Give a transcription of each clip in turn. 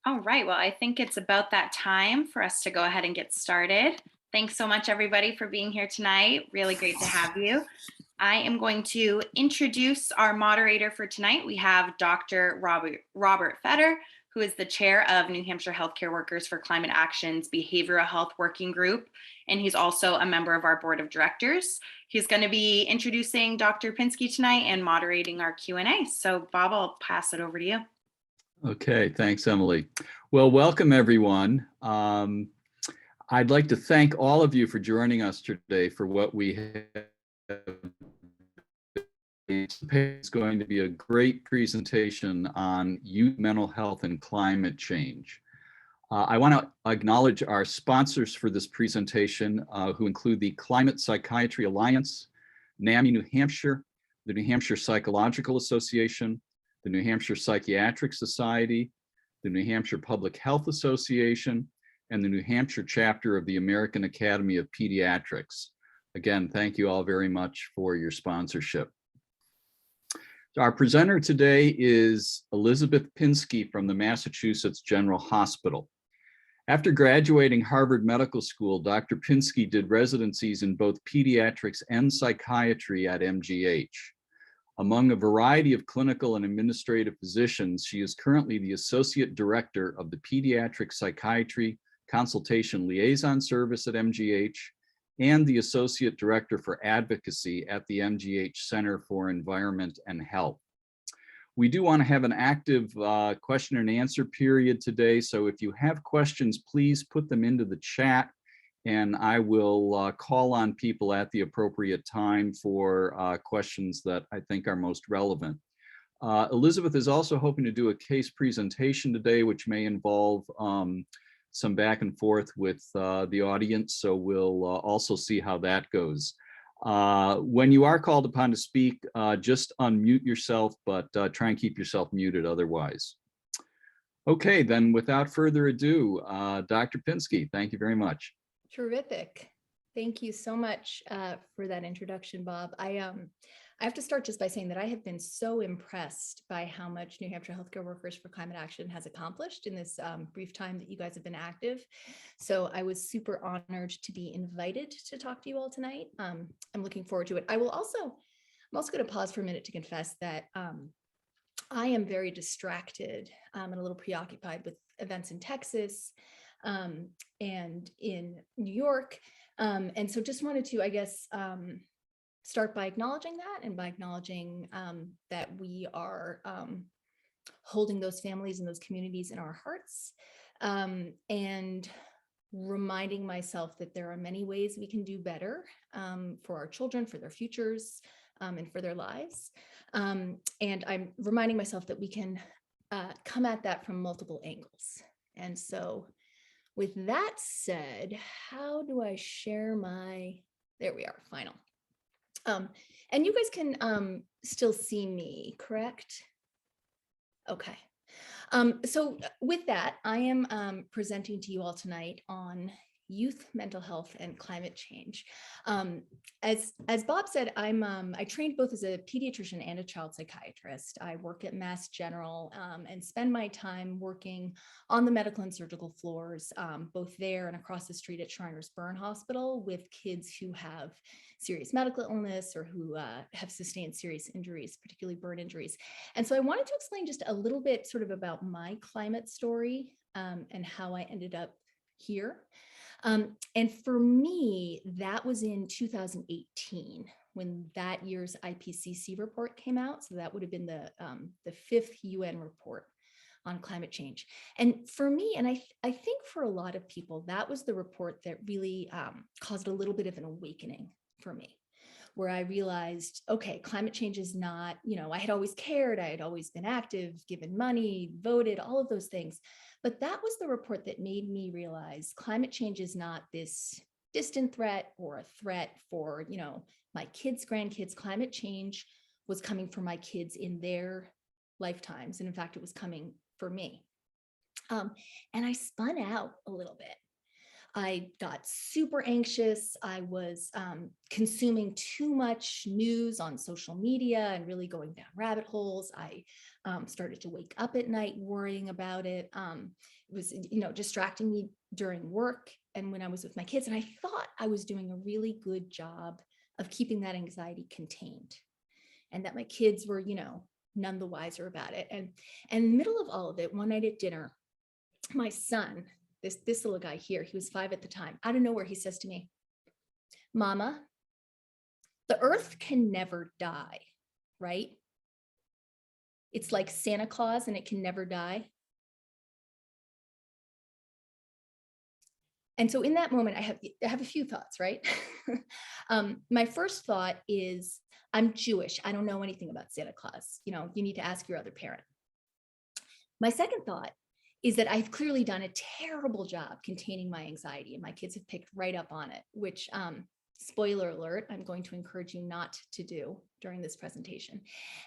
All right. Well, I think it's about that time for us to go ahead and get started. Thanks so much, everybody, for being here tonight. Really great to have you. I am going to introduce our moderator for tonight. We have Dr. Robert Fetter, who is the chair of New Hampshire Healthcare Workers for Climate Action's Behavioral Health Working Group, and he's also a member of our board of directors. He's going to be introducing Dr. Pinsky tonight and moderating our Q&A. So, Bob, I'll pass it over to you. Okay, thanks, Emily. Well, welcome, everyone. I'd like to thank all of you for joining us today for what we have. It's going to be a great presentation on youth mental health and climate change. I want to acknowledge our sponsors for this presentation, who include the Climate Psychiatry Alliance, NAMI New Hampshire, the New Hampshire Psychological Association, the New Hampshire Psychiatric Society, the New Hampshire Public Health Association, and the New Hampshire chapter of the American Academy of Pediatrics. Again, thank you all very much for your sponsorship. Our presenter today is Elizabeth Pinsky from the Massachusetts General Hospital. After graduating Harvard Medical School, Dr. Pinsky did residencies in both pediatrics and psychiatry at MGH. Among a variety of clinical and administrative positions, she is currently the Associate Director of the Pediatric Psychiatry Consultation Liaison Service at MGH and the Associate Director for Advocacy at the MGH Center for Environment and Health. We do want to have an active question and answer period today, so if you have questions, please put them into the chat and I will call on people at the appropriate time for questions that I think are most relevant. Elizabeth is also hoping to do a case presentation today, which may involve some back and forth with the audience, so we'll also see how that goes. When you are called upon to speak, just unmute yourself, but try and keep yourself muted otherwise. Okay, then without further ado, Dr. Pinsky, thank you very much. Terrific. Thank you so much for that introduction, Bob. I have to start just by saying that I have been so impressed by how much New Hampshire Healthcare Workers for Climate Action has accomplished in this brief time that you guys have been active. So I was super honored to be invited to talk to you all tonight. I'm looking forward to it. I'm also going to pause for a minute to confess that I am very distracted and a little preoccupied with events in Texas and in New York. And so just wanted to, I guess, start by acknowledging that and by acknowledging that we are holding those families and those communities in our hearts, and reminding myself that there are many ways we can do better for our children, for their futures, and for their lives. And I'm reminding myself that we can come at that from multiple angles. And so with that said, how do I share my, there we are, final. And you guys can still see me, correct? Okay. So with that, I am presenting to you all tonight on youth mental health and climate change. As Bob said, I trained both as a pediatrician and a child psychiatrist. I work at Mass General and spend my time working on the medical and surgical floors, both there and across the street at Shriners Burn Hospital with kids who have serious medical illness or who have sustained serious injuries, particularly burn injuries. And so I wanted to explain just a little bit sort of about my climate story and how I ended up here. And for me, that was in 2018 when that year's IPCC report came out. So that would have been the 5th UN report on climate change. And for me, and I think for a lot of people, that was the report that really caused a little bit of an awakening for me, where I realized, okay, climate change is not, I had always cared, I had always been active, given money, voted, all of those things. But that was the report that made me realize climate change is not this distant threat or a threat for, my kids, grandkids. Climate change was coming for my kids in their lifetimes. And in fact, it was coming for me. And I spun out a little bit. I got super anxious. I was consuming too much news on social media and really going down rabbit holes. I started to wake up at night worrying about it. It was, distracting me during work and when I was with my kids. And I thought I was doing a really good job of keeping that anxiety contained, and that my kids were, none the wiser about it. And in the middle of all of it, one night at dinner, my son, this little guy here, he was 5 at the time, out of nowhere, he says to me, "Mama, the earth can never die, right? It's like Santa Claus and it can never die." And so in that moment, I have a few thoughts, right? My first thought is, I'm Jewish. I don't know anything about Santa Claus. You need to ask your other parent. My second thought is that I've clearly done a terrible job containing my anxiety, and my kids have picked right up on it, which, spoiler alert, I'm going to encourage you not to do during this presentation.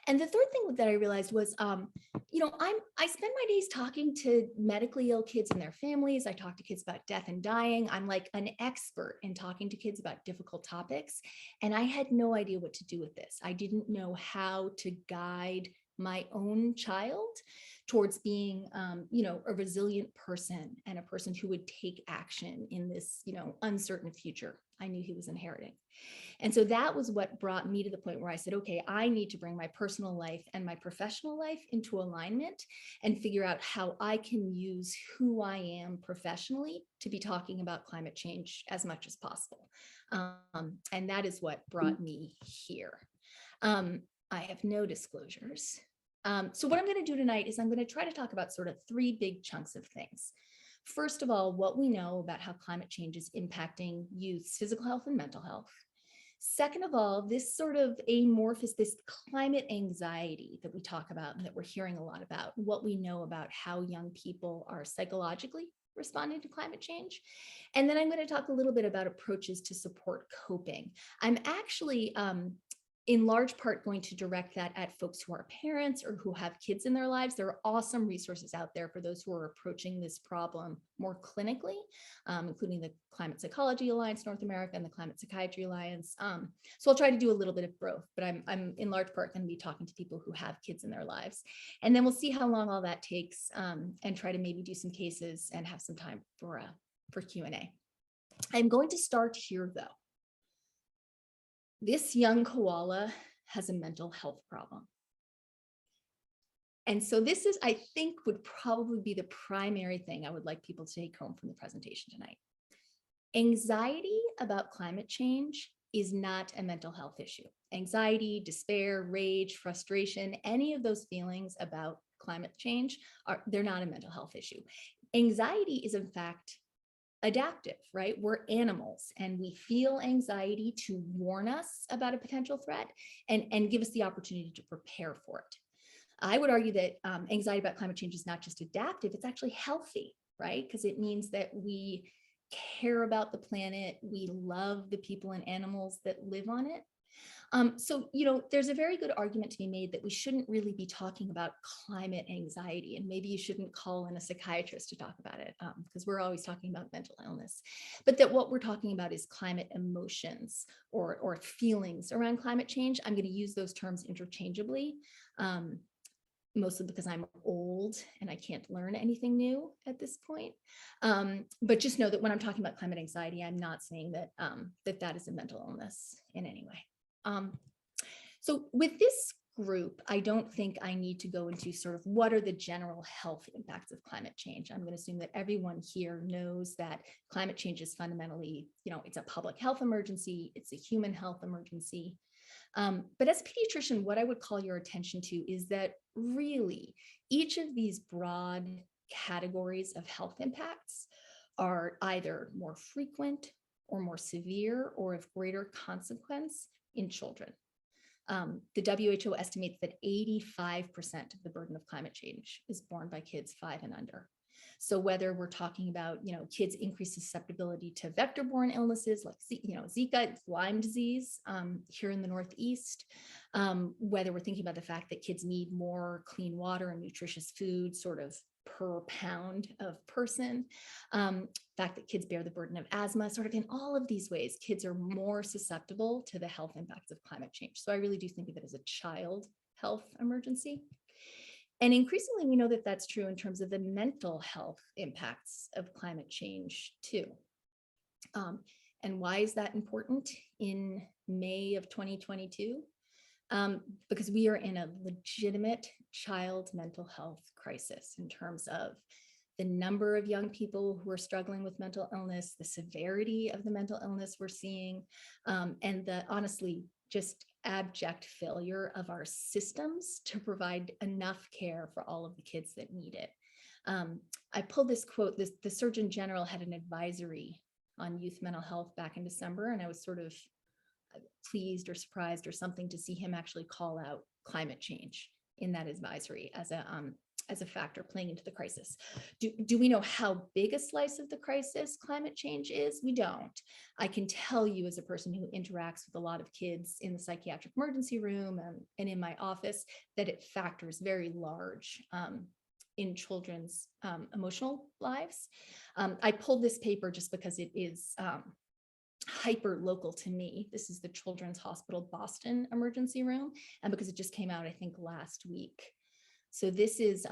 And the third thing that I realized was, I spend my days talking to medically ill kids and their families. I talk to kids about death and dying. I'm like an expert in talking to kids about difficult topics. And I had no idea what to do with this. I didn't know how to guide my own child towards being, a resilient person and a person who would take action in this, uncertain future I knew he was inheriting. And so that was what brought me to the point where I said, okay, I need to bring my personal life and my professional life into alignment and figure out how I can use who I am professionally to be talking about climate change as much as possible. And that is what brought me here. I have no disclosures. So what I'm going to do tonight is I'm going to try to talk about sort of 3 big chunks of things. First of all, what we know about how climate change is impacting youth's physical health and mental health. Second of all, this sort of amorphous, this climate anxiety that we talk about and that we're hearing a lot about, what we know about how young people are psychologically responding to climate change. And then I'm going to talk a little bit about approaches to support coping. I'm actually in large part going to direct that at folks who are parents or who have kids in their lives. There are awesome resources out there for those who are approaching this problem more clinically, including the Climate Psychology Alliance North America and the Climate Psychiatry Alliance. So I'll try to do a little bit of both, but I'm in large part going to be talking to people who have kids in their lives. And then we'll see how long all that takes, and try to maybe do some cases and have some time for Q&A. I'm going to start here though. This young koala has a mental health problem. And so this is, I think, would probably be the primary thing I would like people to take home from the presentation tonight. Anxiety about climate change is not a mental health issue. Anxiety, despair, rage, frustration, any of those feelings about climate change, they're not a mental health issue. Anxiety is in fact adaptive, right? We're animals and we feel anxiety to warn us about a potential threat and give us the opportunity to prepare for it. I would argue that anxiety about climate change is not just adaptive, it's actually healthy, right? Because it means that we care about the planet, we love the people and animals that live on it. So, there's a very good argument to be made that we shouldn't really be talking about climate anxiety, and maybe you shouldn't call in a psychiatrist to talk about it, because we're always talking about mental illness, but that what we're talking about is climate emotions or feelings around climate change. I'm going to use those terms interchangeably, mostly because I'm old and I can't learn anything new at this point. But just know that when I'm talking about climate anxiety, I'm not saying that that is a mental illness in any way. So with this group, I don't think I need to go into sort of what are the general health impacts of climate change. I'm going to assume that everyone here knows that climate change is fundamentally, it's a public health emergency, it's a human health emergency. But as a pediatrician, what I would call your attention to is that really each of these broad categories of health impacts are either more frequent or more severe or of greater consequence in children. The WHO estimates that 85% of the burden of climate change is borne by kids 5 and under. So whether we're talking about, kids' increased susceptibility to vector-borne illnesses like, Zika, Lyme disease here in the Northeast, whether we're thinking about the fact that kids need more clean water and nutritious food, sort of per pound of person, fact that kids bear the burden of asthma, sort of in all of these ways, kids are more susceptible to the health impacts of climate change. So I really do think of it as a child health emergency. And increasingly, we know that that's true in terms of the mental health impacts of climate change too. And why is that important in May of 2022? Because we are in a legitimate child mental health crisis in terms of the number of young people who are struggling with mental illness, the severity of the mental illness we're seeing, and the honestly just abject failure of our systems to provide enough care for all of the kids that need it. I pulled this quote, the Surgeon General had an advisory on youth mental health back in December, and I was sort of pleased or surprised or something to see him actually call out climate change in that advisory as a factor playing into the crisis. Do we know how big a slice of the crisis climate change is? We don't. I can tell you as a person who interacts with a lot of kids in the psychiatric emergency room and in my office that it factors very large in children's emotional lives. I pulled this paper just because it is hyper local to me. This is the Children's Hospital Boston emergency room, and because it just came out, I think, last week. So this is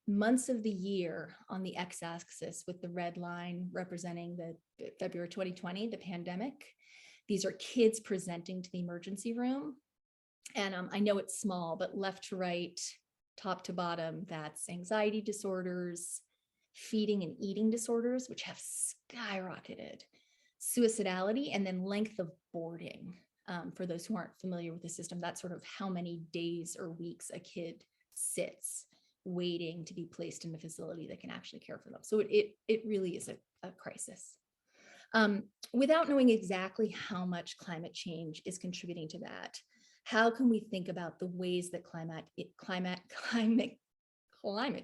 months of the year on the x-axis with the red line representing the February 2020, the pandemic. These are kids presenting to the emergency room. And I know it's small, but left to right, top to bottom, that's anxiety disorders, feeding and eating disorders, which have skyrocketed, suicidality, and then length of boarding. For those who aren't familiar with the system, that's sort of how many days or weeks a kid sits waiting to be placed in a facility that can actually care for them. So it really is a crisis. Without knowing exactly how much climate change is contributing to that, how can we think about the ways that climate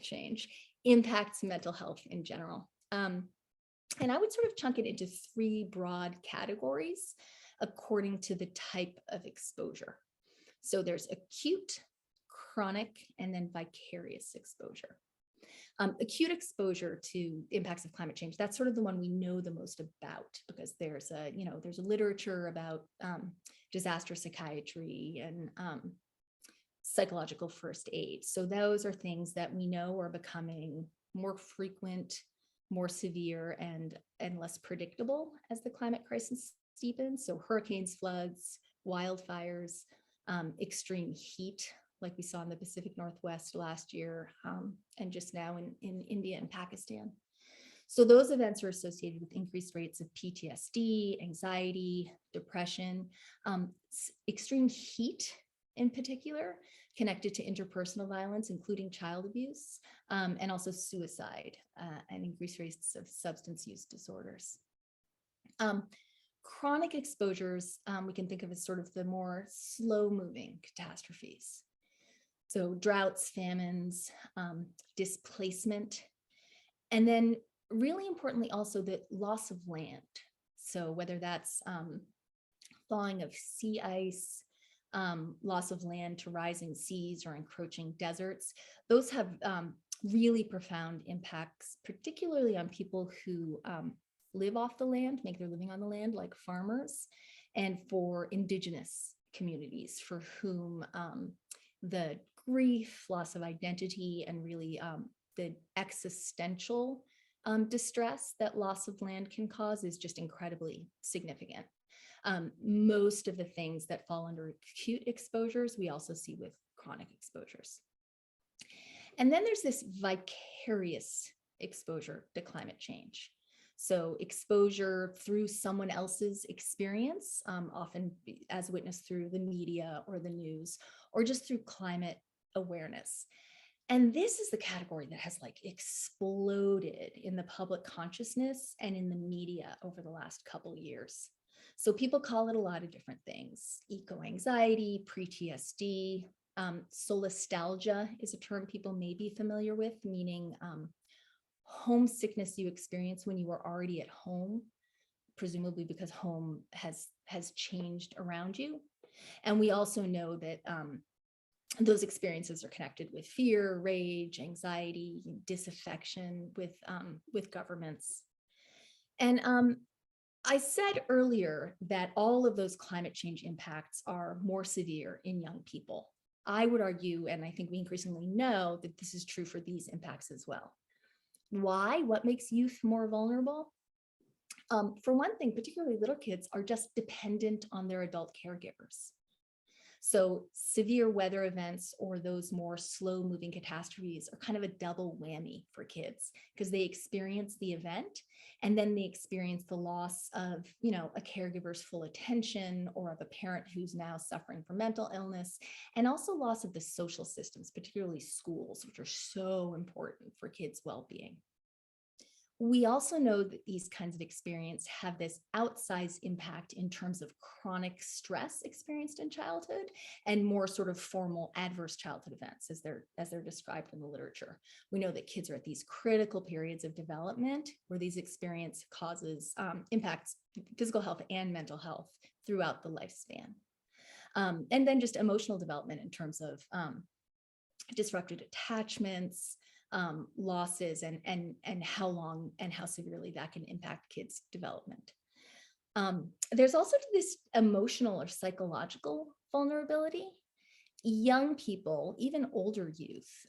change impacts mental health in general? And I would sort of chunk it into three broad categories according to the type of exposure. So there's acute, chronic, and then vicarious exposure. Acute exposure to impacts of climate change, that's sort of the one we know the most about because there's a literature about disaster psychiatry and psychological first aid. So those are things that we know are becoming more frequent, more severe, and less predictable as the climate crisis deepens. So hurricanes, floods, wildfires, extreme heat, like we saw in the Pacific Northwest last year, and just now in India and Pakistan. So those events are associated with increased rates of PTSD, anxiety, depression, extreme heat in particular, connected to interpersonal violence, including child abuse, and also suicide, and increased rates of substance use disorders. Chronic exposures, we can think of as sort of the more slow-moving catastrophes. So droughts, famines, displacement, and then really importantly also the loss of land. So whether that's thawing of sea ice, loss of land to rising seas or encroaching deserts, those have really profound impacts, particularly on people who live off the land, make their living on the land, like farmers, and for indigenous communities for whom the grief, loss of identity, and really the existential distress that loss of land can cause is just incredibly significant. Most of the things that fall under acute exposures, we also see with chronic exposures. And then there's this vicarious exposure to climate change. So exposure through someone else's experience, often as witnessed through the media or the news, or just through climate awareness. And this is the category that has like exploded in the public consciousness and in the media over the last couple of years. So people call it a lot of different things: eco-anxiety, PTSD, solastalgia is a term people may be familiar with, meaning homesickness you experience when you were already at home, presumably because home has changed around you. And we also know that those experiences are connected with fear, rage, anxiety, disaffection with governments. And I said earlier that all of those climate change impacts are more severe in young people. I would argue, and I think we increasingly know, that this is true for these impacts as well. Why? What makes youth more vulnerable? For one thing, particularly little kids are just dependent on their adult caregivers. So severe weather events or those more slow moving catastrophes are kind of a double whammy for kids because they experience the event and then they experience the loss of, a caregiver's full attention or of a parent who's now suffering from mental illness, and also loss of the social systems, particularly schools, which are so important for kids' well-being. We also know that these kinds of experiences have this outsized impact in terms of chronic stress experienced in childhood and more sort of formal adverse childhood events as they're described in the literature. We know that kids are at these critical periods of development where these experience causes impacts physical health and mental health throughout the lifespan. And then just emotional development in terms of disrupted attachments, losses, and how long and how severely that can impact kids' development. There's also this emotional or psychological vulnerability. Young people, even older youth,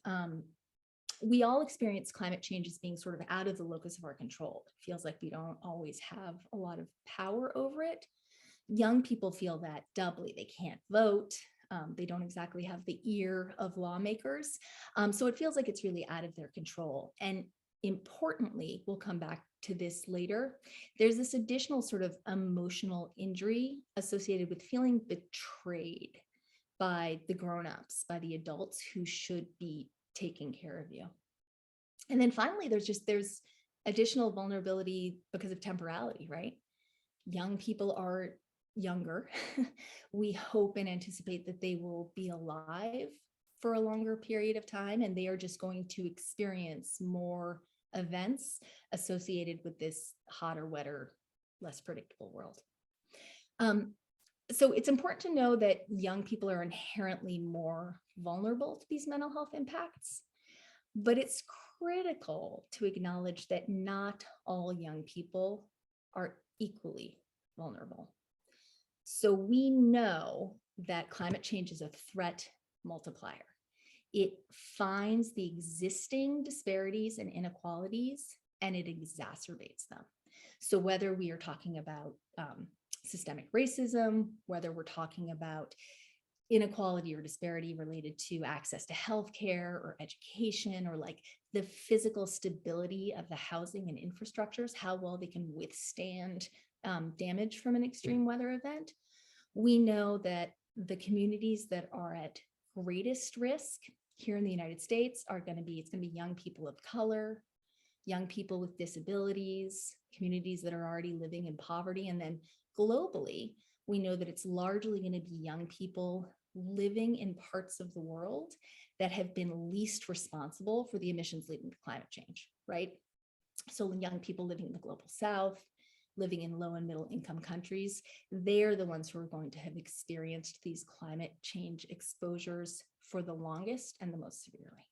we all experience climate change as being sort of out of the locus of our control. It feels like we don't always have a lot of power over it. Young people feel that doubly. They can't vote. They don't exactly have the ear of lawmakers. So it feels like it's really out of their control. And importantly, we'll come back to this later, there's this additional sort of emotional injury associated with feeling betrayed by the grown-ups, by the adults who should be taking care of you. And then finally, there's additional vulnerability because of temporality, right? Young people are younger. We hope and anticipate that they will be alive for a longer period of time, and they are just going to experience more events associated with this hotter, wetter, less predictable world. So it's important to know that young people are inherently more vulnerable to these mental health impacts, but it's critical to acknowledge that not all young people are equally vulnerable. So we know that climate change is a threat multiplier. It finds the existing disparities and inequalities, and it exacerbates them. So whether we are talking about systemic racism, whether we're talking about inequality or disparity related to access to healthcare or education, or like the physical stability of the housing and infrastructures, how well they can withstand damage from an extreme weather event, we know that the communities that are at greatest risk here in the United States it's going to be young people of color, young people with disabilities, communities that are already living in poverty. And then globally, we know that it's largely going to be young people living in parts of the world that have been least responsible for the emissions leading to climate change, right? So young people living in the global South, living in low and middle income countries, they're the ones who are going to have experienced these climate change exposures for the longest and the most severely.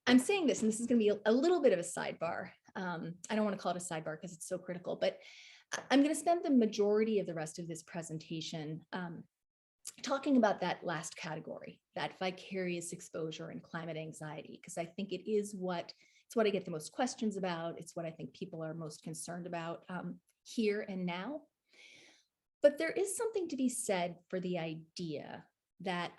I'm saying this, and this is going to be a little bit of a sidebar. I don't want to call it a sidebar because it's so critical, but I'm going to spend the majority of the rest of this presentation talking about that last category, that vicarious exposure and climate anxiety, because I think it's what I get the most questions about. It's what I think people are most concerned about here and now. But there is something to be said for the idea that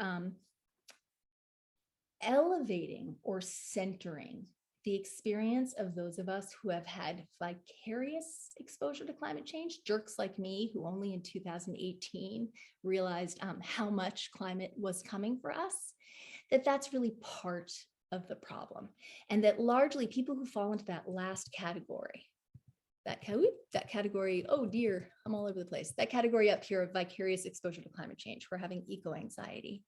elevating or centering the experience of those of us who have had vicarious exposure to climate change, jerks like me, who only in 2018 realized how much climate was coming for us, that's really part of the problem. And that largely people who fall into that last category, that category, oh dear, I'm all over the place, that category up here of vicarious exposure to climate change, we're having eco-anxiety,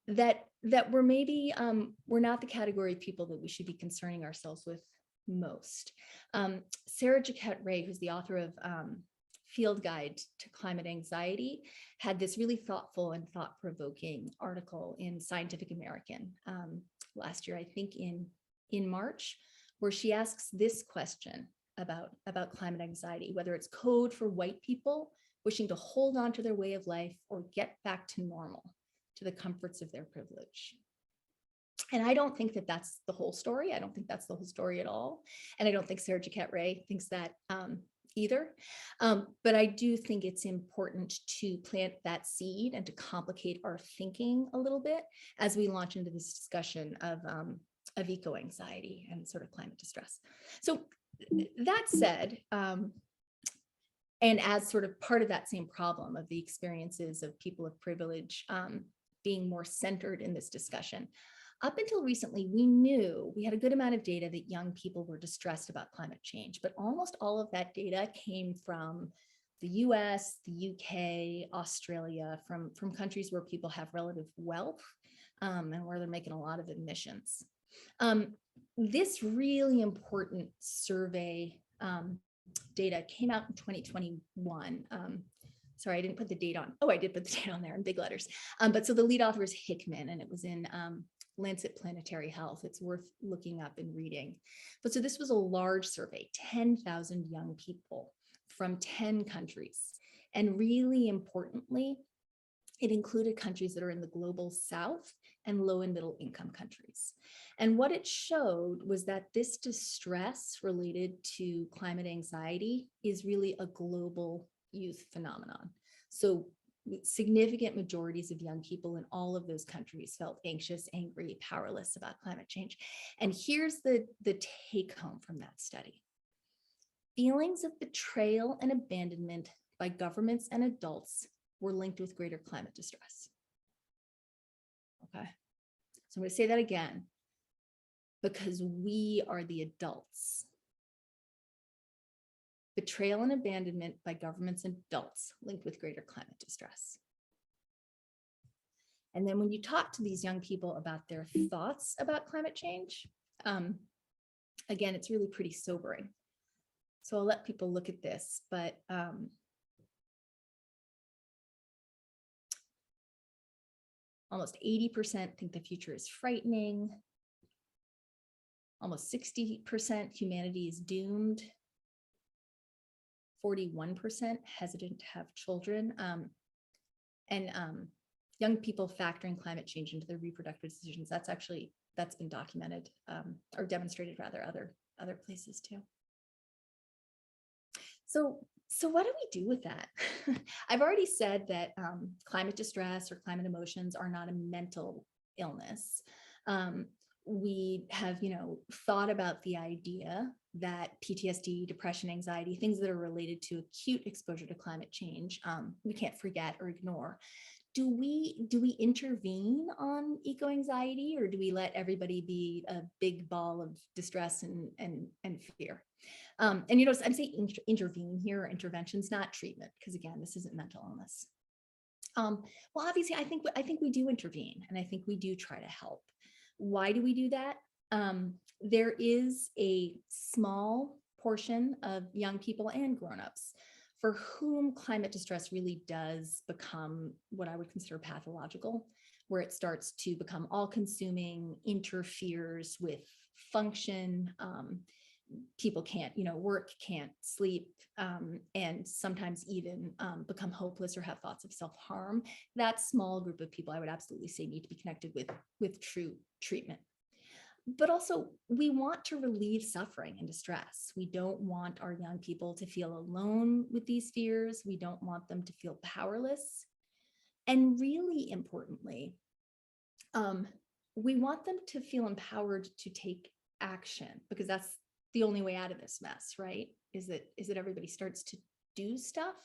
that we're not the category of people that we should be concerning ourselves with most. Sarah Jaquette Ray, who's the author of field guide to climate anxiety, had this really thoughtful and thought-provoking article in Scientific American last year, I think in March, where she asks this question about climate anxiety, whether it's code for white people wishing to hold on to their way of life or get back to normal, to the comforts of their privilege. And I don't think that that's the whole story. I don't think that's the whole story at all. And I don't think Sarah Jaquette Ray thinks that either. But I do think it's important to plant that seed and to complicate our thinking a little bit as we launch into this discussion of eco-anxiety and sort of climate distress. So that said, and as sort of part of that same problem of the experiences of people of privilege being more centered in this discussion, up until recently, we knew we had a good amount of data that young people were distressed about climate change, but almost all of that data came from the US, the UK, Australia, from countries where people have relative wealth and where they're making a lot of admissions. This really important survey data came out in 2021. Sorry, I didn't put the date on. Oh, I did put the date on there in big letters. But so the lead author is Hickman, and it was in Lancet Planetary Health. It's worth looking up and reading. But so this was a large survey, 10,000 young people from 10 countries. And really importantly, it included countries that are in the global south and low and middle income countries. And what it showed was that this distress related to climate anxiety is really a global youth phenomenon. So significant majorities of young people in all of those countries felt anxious, angry, powerless about climate change. And here's the take home from that study. Feelings of betrayal and abandonment by governments and adults were linked with greater climate distress. Okay, so I'm going to say that again, because we are the adults. Betrayal and abandonment by governments and adults linked with greater climate distress. And then when you talk to these young people about their thoughts about climate change, again, it's really pretty sobering. So I'll let people look at this, but almost 80% think the future is frightening. Almost 60% humanity is doomed. 41% hesitant to have children. Young people factoring climate change into their reproductive decisions, that's been documented or demonstrated rather other places too. So what do we do with that? I've already said that climate distress or climate emotions are not a mental illness. We have, thought about the idea that PTSD, depression, anxiety, things that are related to acute exposure to climate change, we can't forget or ignore. Do we intervene on eco-anxiety, or do we let everybody be a big ball of distress and fear? And I'm saying intervene here, interventions, not treatment, because again, this isn't mental illness. Well, obviously, I think we do intervene, and I think we do try to help. Why do we do that? There is a small portion of young people and grownups for whom climate distress really does become what I would consider pathological, where it starts to become all-consuming, interferes with function. People can't, work, can't sleep, and sometimes even become hopeless or have thoughts of self-harm. That small group of people, I would absolutely say, need to be connected with true treatment. But also, we want to relieve suffering and distress. We don't want our young people to feel alone with these fears. We don't want them to feel powerless. And really importantly, we want them to feel empowered to take action, because that's the only way out of this mess, right? Is that everybody starts to do stuff.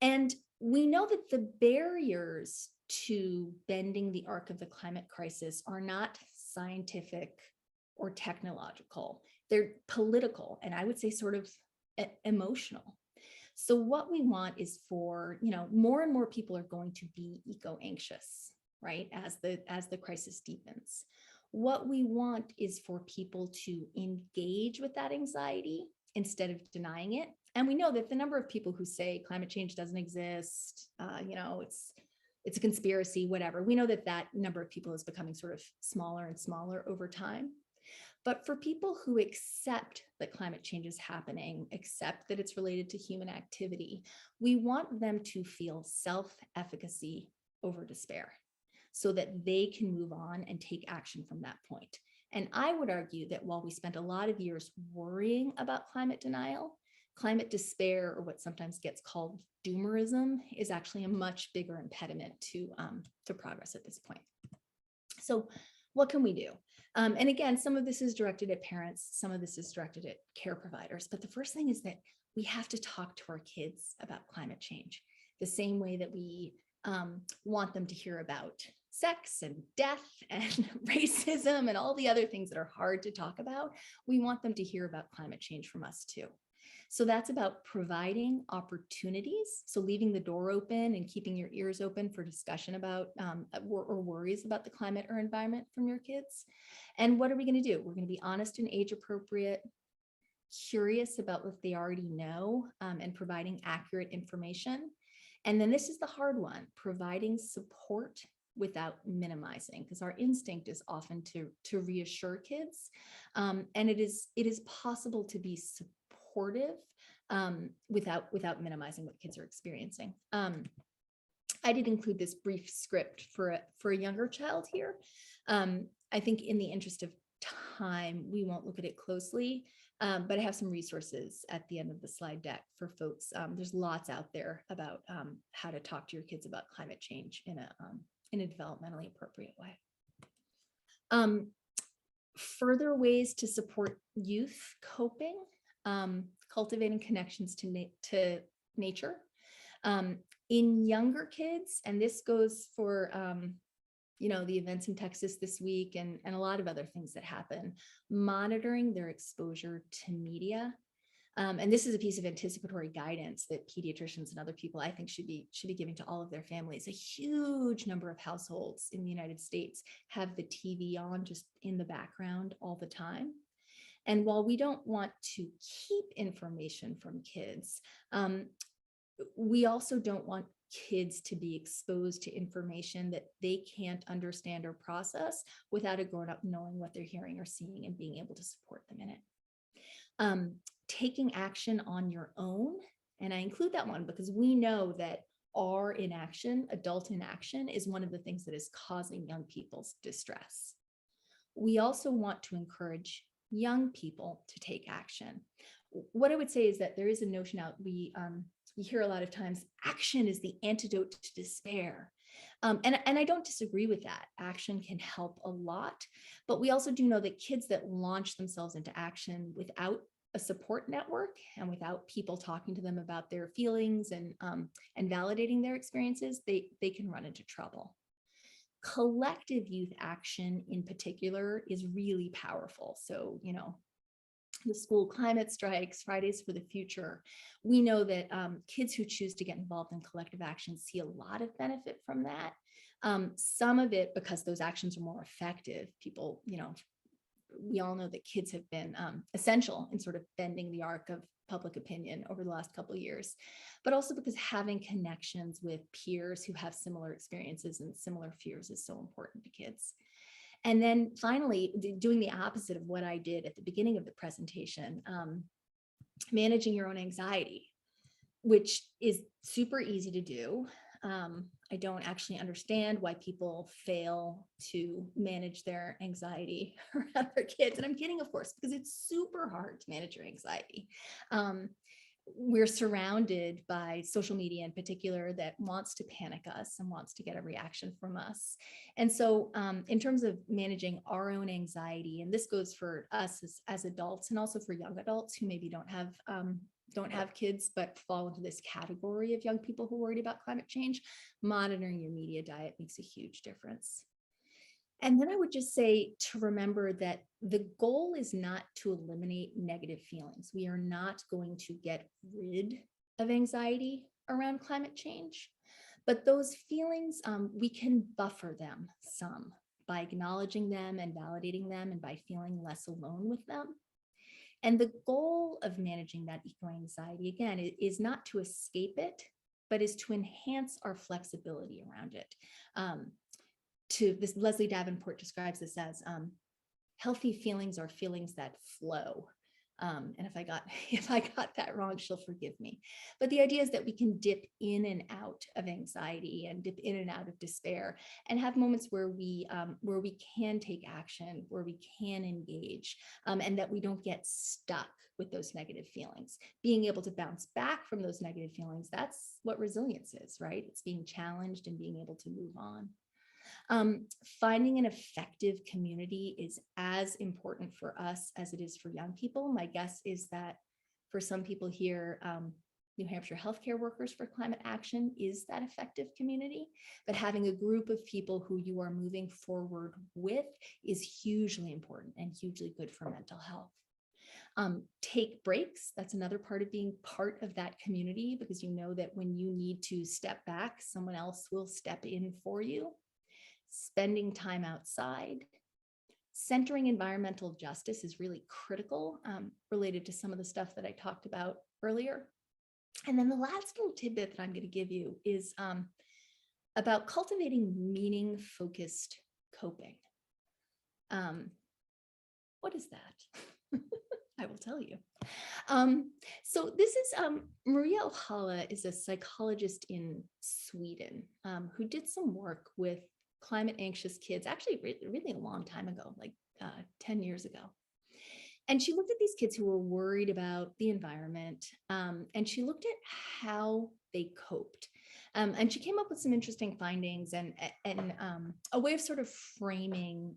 And we know that the barriers to bending the arc of the climate crisis are not scientific or technological. They're political, and I would say sort of emotional. So what we want is for, more and more people are going to be eco-anxious, right? As the crisis deepens. What we want is for people to engage with that anxiety instead of denying it, And we know that the number of people who say climate change doesn't exist, it's a conspiracy, whatever. We know that that number of people is becoming sort of smaller and smaller over time. But for people who accept that climate change is happening, accept that it's related to human activity, we want them to feel self-efficacy over despair so that they can move on and take action from that point. And I would argue that while we spent a lot of years worrying about climate denial, climate despair, or what sometimes gets called doomerism, is actually a much bigger impediment to progress at this point. So what can we do? And again, some of this is directed at parents, some of this is directed at care providers. But the first thing is that we have to talk to our kids about climate change, the same way that we want them to hear about sex and death and racism and all the other things that are hard to talk about. We want them to hear about climate change from us too. So that's about providing opportunities. So leaving the door open and keeping your ears open for discussion about or worries about the climate or environment from your kids. And what are we going to do? We're going to be honest and age appropriate, curious about what they already know, and providing accurate information. And then this is the hard one, providing support without minimizing, because our instinct is often to reassure kids. And it is possible to be supportive without minimizing what kids are experiencing. I did include this brief script for a younger child here. I think in the interest of time, we won't look at it closely, but I have some resources at the end of the slide deck for folks. There's lots out there about how to talk to your kids about climate change in a developmentally appropriate way. Further ways to support youth coping, cultivating connections to nature. In younger kids, and this goes for the events in Texas this week and a lot of other things that happen, monitoring their exposure to media. And this is a piece of anticipatory guidance that pediatricians and other people, I think, should be giving to all of their families. A huge number of households in the United States have the TV on just in the background all the time. And while we don't want to keep information from kids, we also don't want kids to be exposed to information that they can't understand or process without a grown-up knowing what they're hearing or seeing and being able to support them in it. Taking action on your own, and I include that one because we know that our inaction, adult inaction, is one of the things that is causing young people's distress. We also want to encourage young people to take action. What I would say is that there is a notion out, we hear a lot of times, action is the antidote to despair. And I don't disagree with that. Action can help a lot, but we also do know that kids that launch themselves into action without a support network and without people talking to them about their feelings and validating their experiences, they can run into trouble. Collective youth action in particular is really powerful. So, the school climate strikes, Fridays for the Future, we know that kids who choose to get involved in collective action see a lot of benefit from that. Some of it because those actions are more effective. People, we all know that kids have been essential in sort of bending the arc of public opinion over the last couple of years, but also because having connections with peers who have similar experiences and similar fears is so important to kids. And then finally, doing the opposite of what I did at the beginning of the presentation, managing your own anxiety, which is super easy to do. I don't actually understand why people fail to manage their anxiety around their kids. And I'm kidding, of course, because it's super hard to manage your anxiety. We're surrounded by social media in particular that wants to panic us and wants to get a reaction from us. And so in terms of managing our own anxiety, and this goes for us as adults and also for young adults who maybe don't have kids, but fall into this category of young people who are worried about climate change, monitoring your media diet makes a huge difference. And then I would just say to remember that the goal is not to eliminate negative feelings. We are not going to get rid of anxiety around climate change, but those feelings, we can buffer them some by acknowledging them and validating them and by feeling less alone with them. And the goal of managing that eco-anxiety, again, is not to escape it, but is to enhance our flexibility around it. Leslie Davenport describes this as healthy feelings are feelings that flow. And if I got that wrong, she'll forgive me. But the idea is that we can dip in and out of anxiety and dip in and out of despair, and have moments where we can take action, where we can engage, and that we don't get stuck with those negative feelings. Being able to bounce back from those negative feelings, that's what resilience is, right? It's being challenged and being able to move on. Finding an effective community is as important for us as it is for young people. My guess is that for some people here, New Hampshire healthcare workers for climate action is that effective community, but having a group of people who you are moving forward with is hugely important and hugely good for mental health. Take breaks. That's another part of being part of that community, because you know that when you need to step back, someone else will step in for you. Spending time outside. Centering environmental justice is really critical, related to some of the stuff that I talked about earlier. And then the last little tidbit that I'm going to give you is about cultivating meaning-focused coping. What is that? I will tell you. So this is Maria Ohala is a psychologist in Sweden who did some work with climate anxious kids, actually really a long time ago, like 10 years ago. And she looked at these kids who were worried about the environment, and she looked at how they coped. And she came up with some interesting findings and a way of sort of framing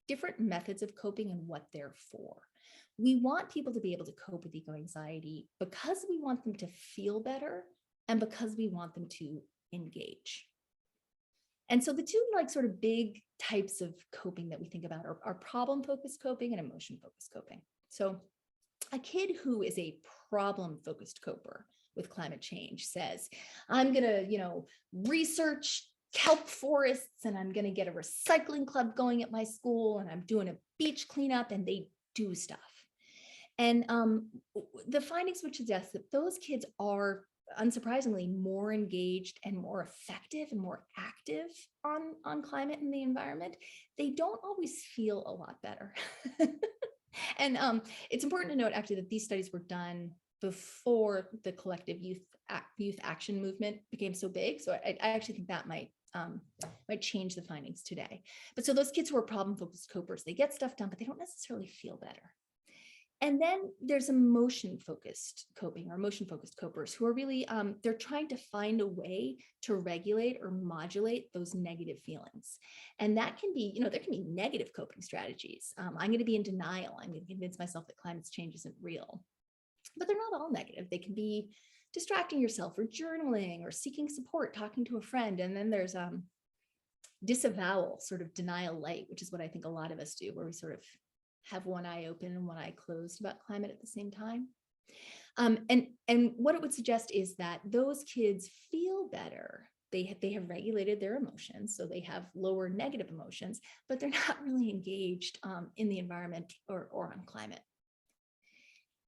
different methods of coping and what they're for. We want people to be able to cope with eco-anxiety because we want them to feel better and because we want them to engage. And so the two sort of big types of coping that we think about are problem-focused coping and emotion-focused coping. So a kid who is a problem-focused coper with climate change says, I'm gonna, research kelp forests, and I'm gonna get a recycling club going at my school, and I'm doing a beach cleanup, and they do stuff. And the findings would suggest that those kids are, unsurprisingly, more engaged and more effective and more active on climate and the environment. They don't always feel a lot better. And it's important to note, actually, that these studies were done before the collective youth action movement became so big. So I actually think that might change the findings today. But so those kids who are problem-focused copers, they get stuff done, but they don't necessarily feel better. And then there's emotion-focused coping or emotion-focused copers who are really, they're trying to find a way to regulate or modulate those negative feelings. And that can be, there can be negative coping strategies. I'm going to be in denial. I'm going to convince myself that climate change isn't real. But they're not all negative. They can be distracting yourself or journaling or seeking support, talking to a friend. And then there's disavowal, sort of denial light, which is what I think a lot of us do, where we sort of have one eye open and one eye closed about climate at the same time. And what it would suggest is that those kids feel better. They have regulated their emotions, so they have lower negative emotions, but they're not really engaged in the environment or on climate.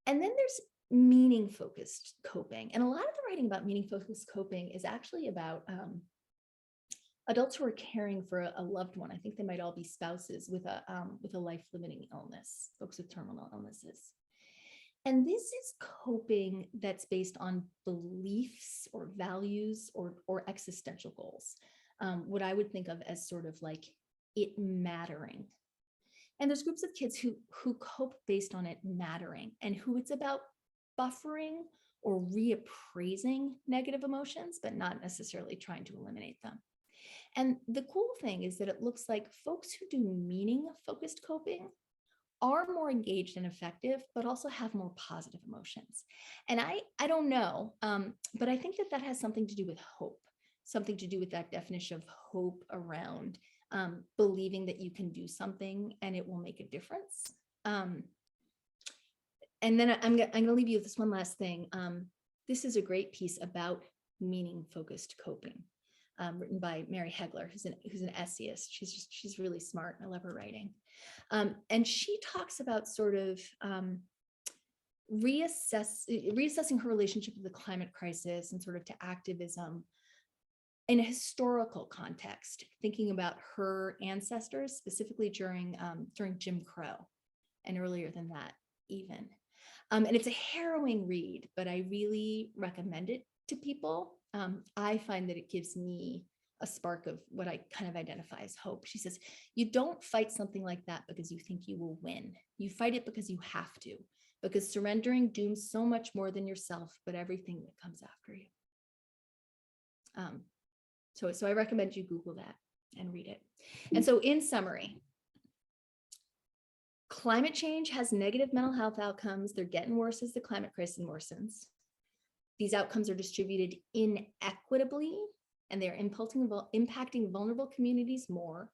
And then there's meaning-focused coping. And a lot of the writing about meaning-focused coping is actually about adults who are caring for a loved one. I think they might all be spouses with a life-limiting illness, folks with terminal illnesses. And this is coping that's based on beliefs or values or existential goals, what I would think of as sort of like it mattering. And there's groups of kids who cope based on it mattering, and who it's about buffering or reappraising negative emotions, but not necessarily trying to eliminate them. And the cool thing is that it looks like folks who do meaning-focused coping are more engaged and effective, but also have more positive emotions. And I don't know, but I think that has something to do with hope, something to do with that definition of hope around believing that you can do something and it will make a difference. And then I'm gonna leave you with this one last thing. This is a great piece about meaning-focused coping. Written by Mary Hegler, who's an essayist. She's really smart. I love her writing. And she talks about sort of reassessing her relationship with the climate crisis and sort of to activism in a historical context, thinking about her ancestors, specifically during Jim Crow and earlier than that even. And it's a harrowing read, but I really recommend it to people. I find that it gives me a spark of what I kind of identify as hope. She says, you don't fight something like that because you think you will win. You fight it because you have to, because surrendering dooms so much more than yourself, but everything that comes after you. So I recommend you Google that and read it. And so in summary, climate change has negative mental health outcomes. They're getting worse as the climate crisis worsens. These outcomes are distributed inequitably, and they're impacting vulnerable communities more.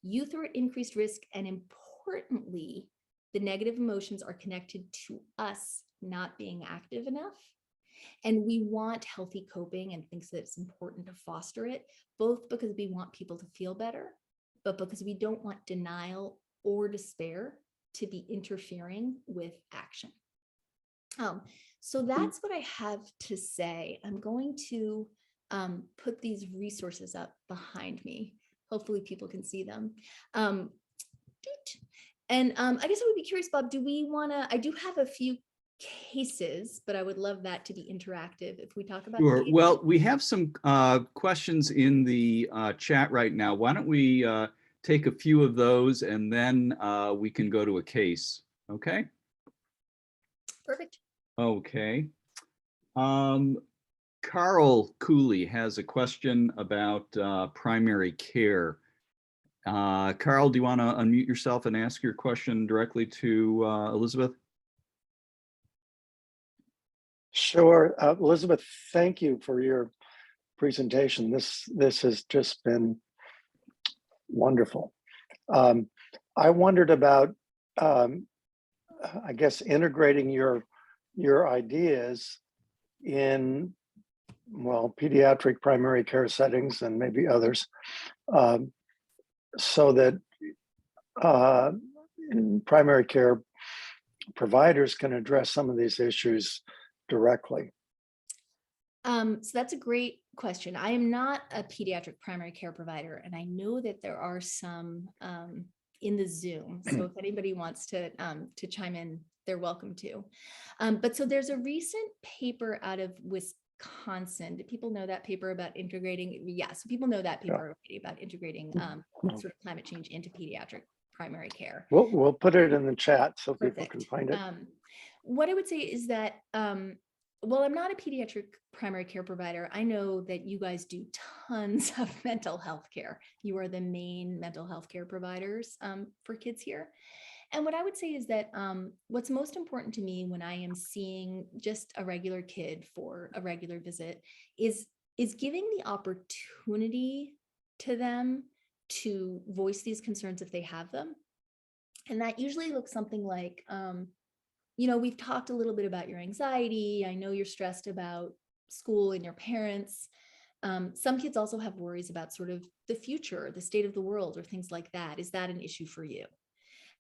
Youth are at increased risk, and importantly, the negative emotions are connected to us not being active enough. And we want healthy coping and thinks that it's important to foster it, both because we want people to feel better, but because we don't want denial or despair to be interfering with action. So that's what I have to say. I'm going to put these resources up behind me. Hopefully people can see them. And I guess I would be curious, Bob, do we want to, I do have a few cases, but I would love that to be interactive if we talk about. Sure. Well, we have some questions in the chat right now. Why don't we take a few of those and then we can go to a case. Okay. Perfect. Okay. Carl Cooley has a question about primary care. Carl, do you want to unmute yourself and ask your question directly to Elizabeth? Sure. Elizabeth, thank you for your presentation. This has just been wonderful. I wondered about, I guess, integrating your ideas in, well, pediatric primary care settings and maybe others, so that primary care providers can address some of these issues directly. So that's a great question. I am not a pediatric primary care provider, and I know that there are some in the Zoom. So if anybody wants to chime in, they're welcome to. But so there's a recent paper out of Wisconsin. Do people know that paper about integrating? Yeah, so people know that paper already about integrating sort of climate change into pediatric primary care. We'll put it in the chat so Perfect. people can find it. What I would say is that, well, I'm not a pediatric primary care provider. I know that you guys do tons of mental health care. You are the main mental health care providers for kids here. And what I would say is that what's most important to me when I am seeing just a regular kid for a regular visit is giving the opportunity to them to voice these concerns if they have them. And that usually looks something like, you know, we've talked a little bit about your anxiety. I know you're stressed about school and your parents. Some kids also have worries about sort of the future, the state of the world, or things like that. Is that an issue for you?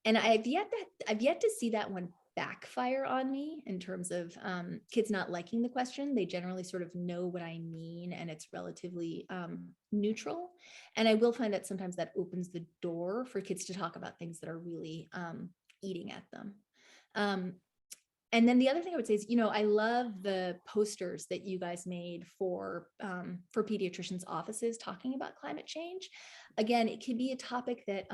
And I've yet to see that one backfire on me in terms of kids not liking the question. They generally sort of know what I mean, and it's relatively neutral. And I will find that sometimes that opens the door for kids to talk about things that are really eating at them. And then the other thing I would say is, you know, I love the posters that you guys made for pediatricians' offices talking about climate change. Again, it could be a topic that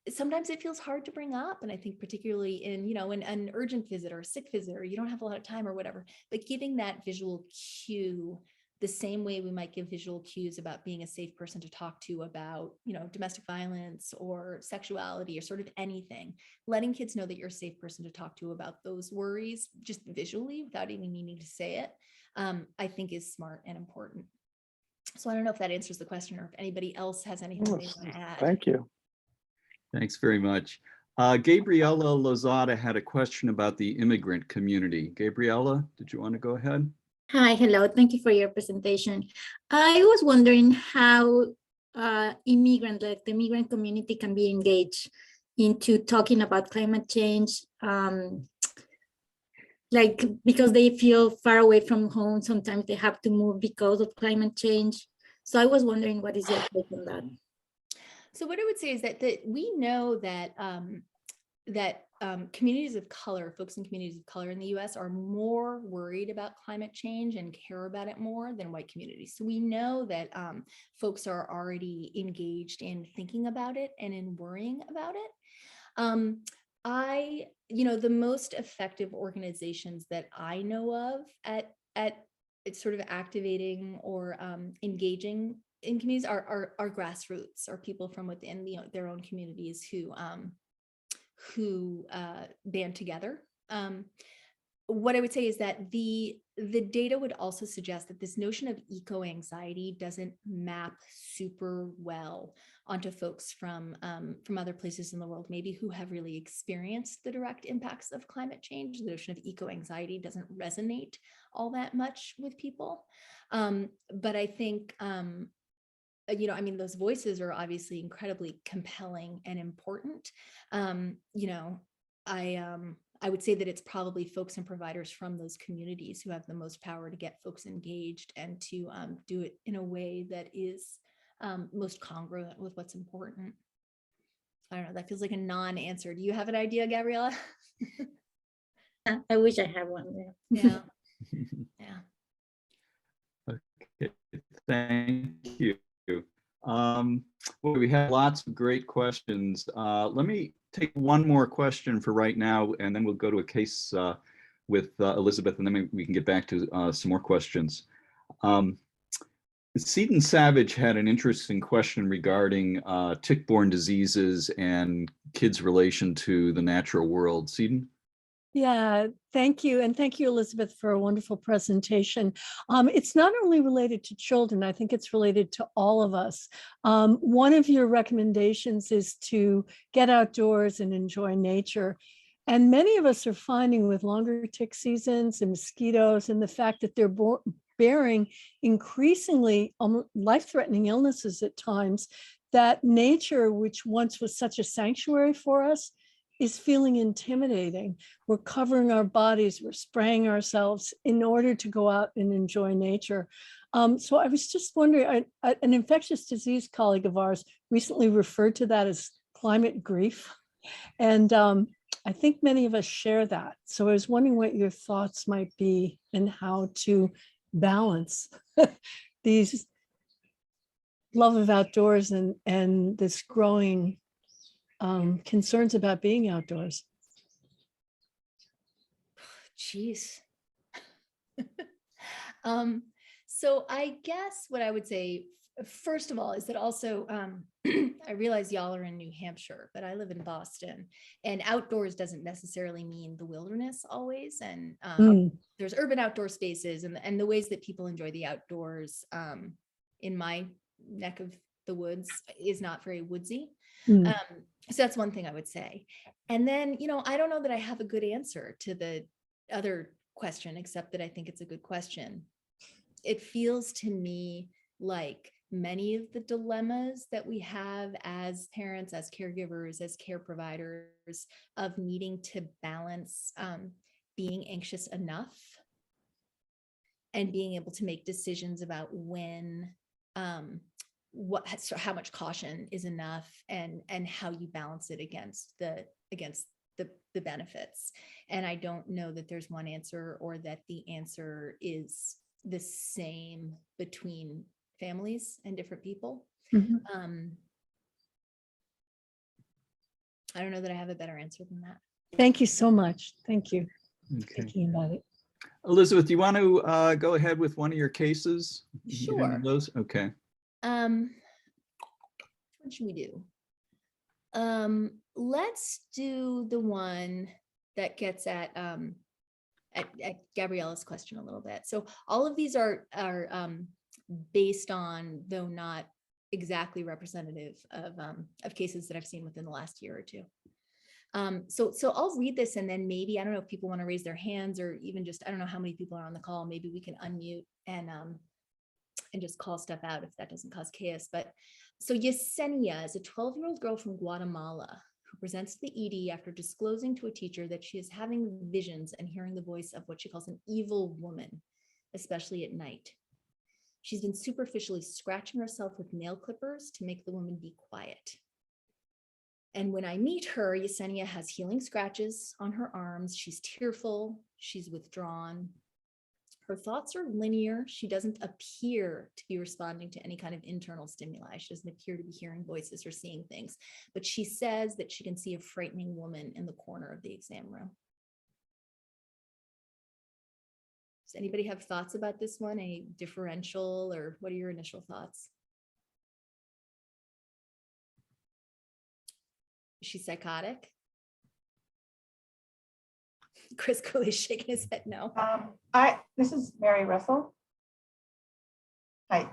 sometimes it feels hard to bring up. And I think particularly in, you know, an urgent visit or a sick visit, or you don't have a lot of time or whatever, but giving that visual cue the same way we might give visual cues about being a safe person to talk to about, you know, domestic violence or sexuality or sort of anything, letting kids know that you're a safe person to talk to about those worries just visually without even needing to say it, I think is smart and important. So I don't know if that answers the question or if anybody else has anything they want to add. Thank you. Thanks very much. Gabriella Lozada had a question about the immigrant community. Gabriella, did you want to go ahead? Hi, hello. Thank you for your presentation. I was wondering how the immigrant community can be engaged into talking about climate change Like because they feel far away from home, sometimes they have to move because of climate change. So I was wondering, what is your take on that? So what I would say is that we know that communities of color, folks in communities of color in the US are more worried about climate change and care about it more than white communities. So we know that folks are already engaged in thinking about it and in worrying about it. The most effective organizations that I know of at sort of activating or engaging in communities are grassroots, are people from within their own communities who band together. What I would say is that the data would also suggest that this notion of eco-anxiety doesn't map super well onto folks from other places in the world, maybe who have really experienced the direct impacts of climate change. The notion of eco-anxiety doesn't resonate all that much with people. But I think, those voices are obviously incredibly compelling and important. I would say that it's probably folks and providers from those communities who have the most power to get folks engaged and to do it in a way that is most congruent with what's important. I don't know, that feels like a non-answer. Do you have an idea, Gabriella? I wish I had one. Yeah. Yeah. Okay, thank you. Well, we have lots of great questions. Let me take one more question for right now, and then we'll go to a case with Elizabeth, and then we can get back to some more questions. Seton Savage had an interesting question regarding tick-borne diseases and kids' relation to the natural world. Seton? Yeah, thank you. And thank you, Elizabeth, for a wonderful presentation. It's not only related to children, I think it's related to all of us. One of your recommendations is to get outdoors and enjoy nature. And many of us are finding with longer tick seasons and mosquitoes and the fact that they're bearing increasingly life-threatening illnesses at times, that nature, which once was such a sanctuary for us, is feeling intimidating. We're covering our bodies, we're spraying ourselves in order to go out and enjoy nature. So I was just wondering, an infectious disease colleague of ours recently referred to that as climate grief. And I think many of us share that. So I was wondering what your thoughts might be and how to balance these love of outdoors and this growing concerns about being outdoors. Jeez. So I guess what I would say, first of all, is that also, I realize y'all are in New Hampshire, but I live in Boston, and outdoors doesn't necessarily mean the wilderness always. And there's urban outdoor spaces, and the ways that people enjoy the outdoors in my neck of the woods is not very woodsy. So that's one thing I would say. And then, I don't know that I have a good answer to the other question, except that I think it's a good question. It feels to me like many of the dilemmas that we have as parents, as caregivers, as care providers, of needing to balance being anxious enough and being able to make decisions about when how much caution is enough, and how you balance it against the benefits. And I don't know that there's one answer, or that the answer is the same between families and different people. I don't know that I have a better answer than that. Thank you so much. Thank you. Okay. Thinking about it. Elizabeth, do you want to go ahead with one of your cases? Sure. Those? Okay. What should we do? Let's do the one that gets at Gabriella's question a little bit. So all of these are based on, though not exactly representative of cases that I've seen within the last year or two. So I'll read this, and then maybe, I don't know if people want to raise their hands, or even just, I don't know how many people are on the call. Maybe we can unmute and just call stuff out if that doesn't cause chaos. But so Yesenia is a 12-year-old girl from Guatemala who presents to the ED after disclosing to a teacher that she is having visions and hearing the voice of what she calls an evil woman, especially at night. She's been superficially scratching herself with nail clippers to make the woman be quiet. And when I meet her, Yesenia has healing scratches on her arms. She's tearful. She's withdrawn. Her thoughts are linear. She doesn't appear to be responding to any kind of internal stimuli. She doesn't appear to be hearing voices or seeing things. But she says that she can see a frightening woman in the corner of the exam room. Does anybody have thoughts about this one? A differential, or what are your initial thoughts? Is she psychotic? Chris Cooley's shaking his head no. This is Mary Russell. Hi.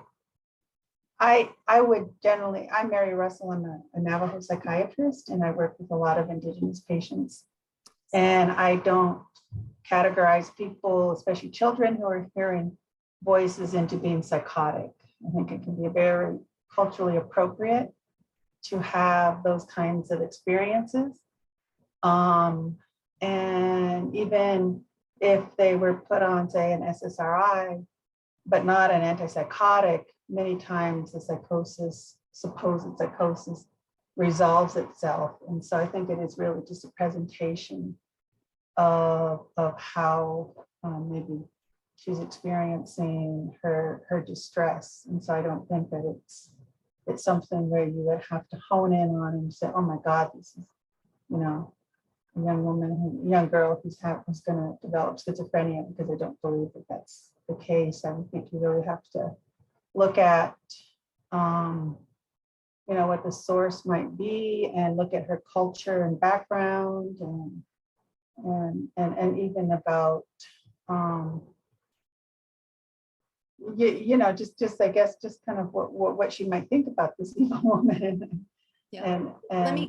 I would generally, I'm Mary Russell. I'm a Navajo psychiatrist, and I work with a lot of Indigenous patients. And I don't categorize people, especially children who are hearing voices, into being psychotic. I think it can be very culturally appropriate to have those kinds of experiences. And even if they were put on, say, an SSRI, but not an antipsychotic, many times the psychosis, supposed psychosis, resolves itself. And so I think it is really just a presentation of how maybe she's experiencing her distress. And so I don't think that it's something where you would have to hone in on and say, oh my God, this is, you know, a young woman, a young girl who's going to develop schizophrenia, because I don't believe that that's the case. I think you really have to look at, you know, what the source might be, and look at her culture and background, and even about, you know, just I guess just kind of what she might think about this evil woman. Yeah. And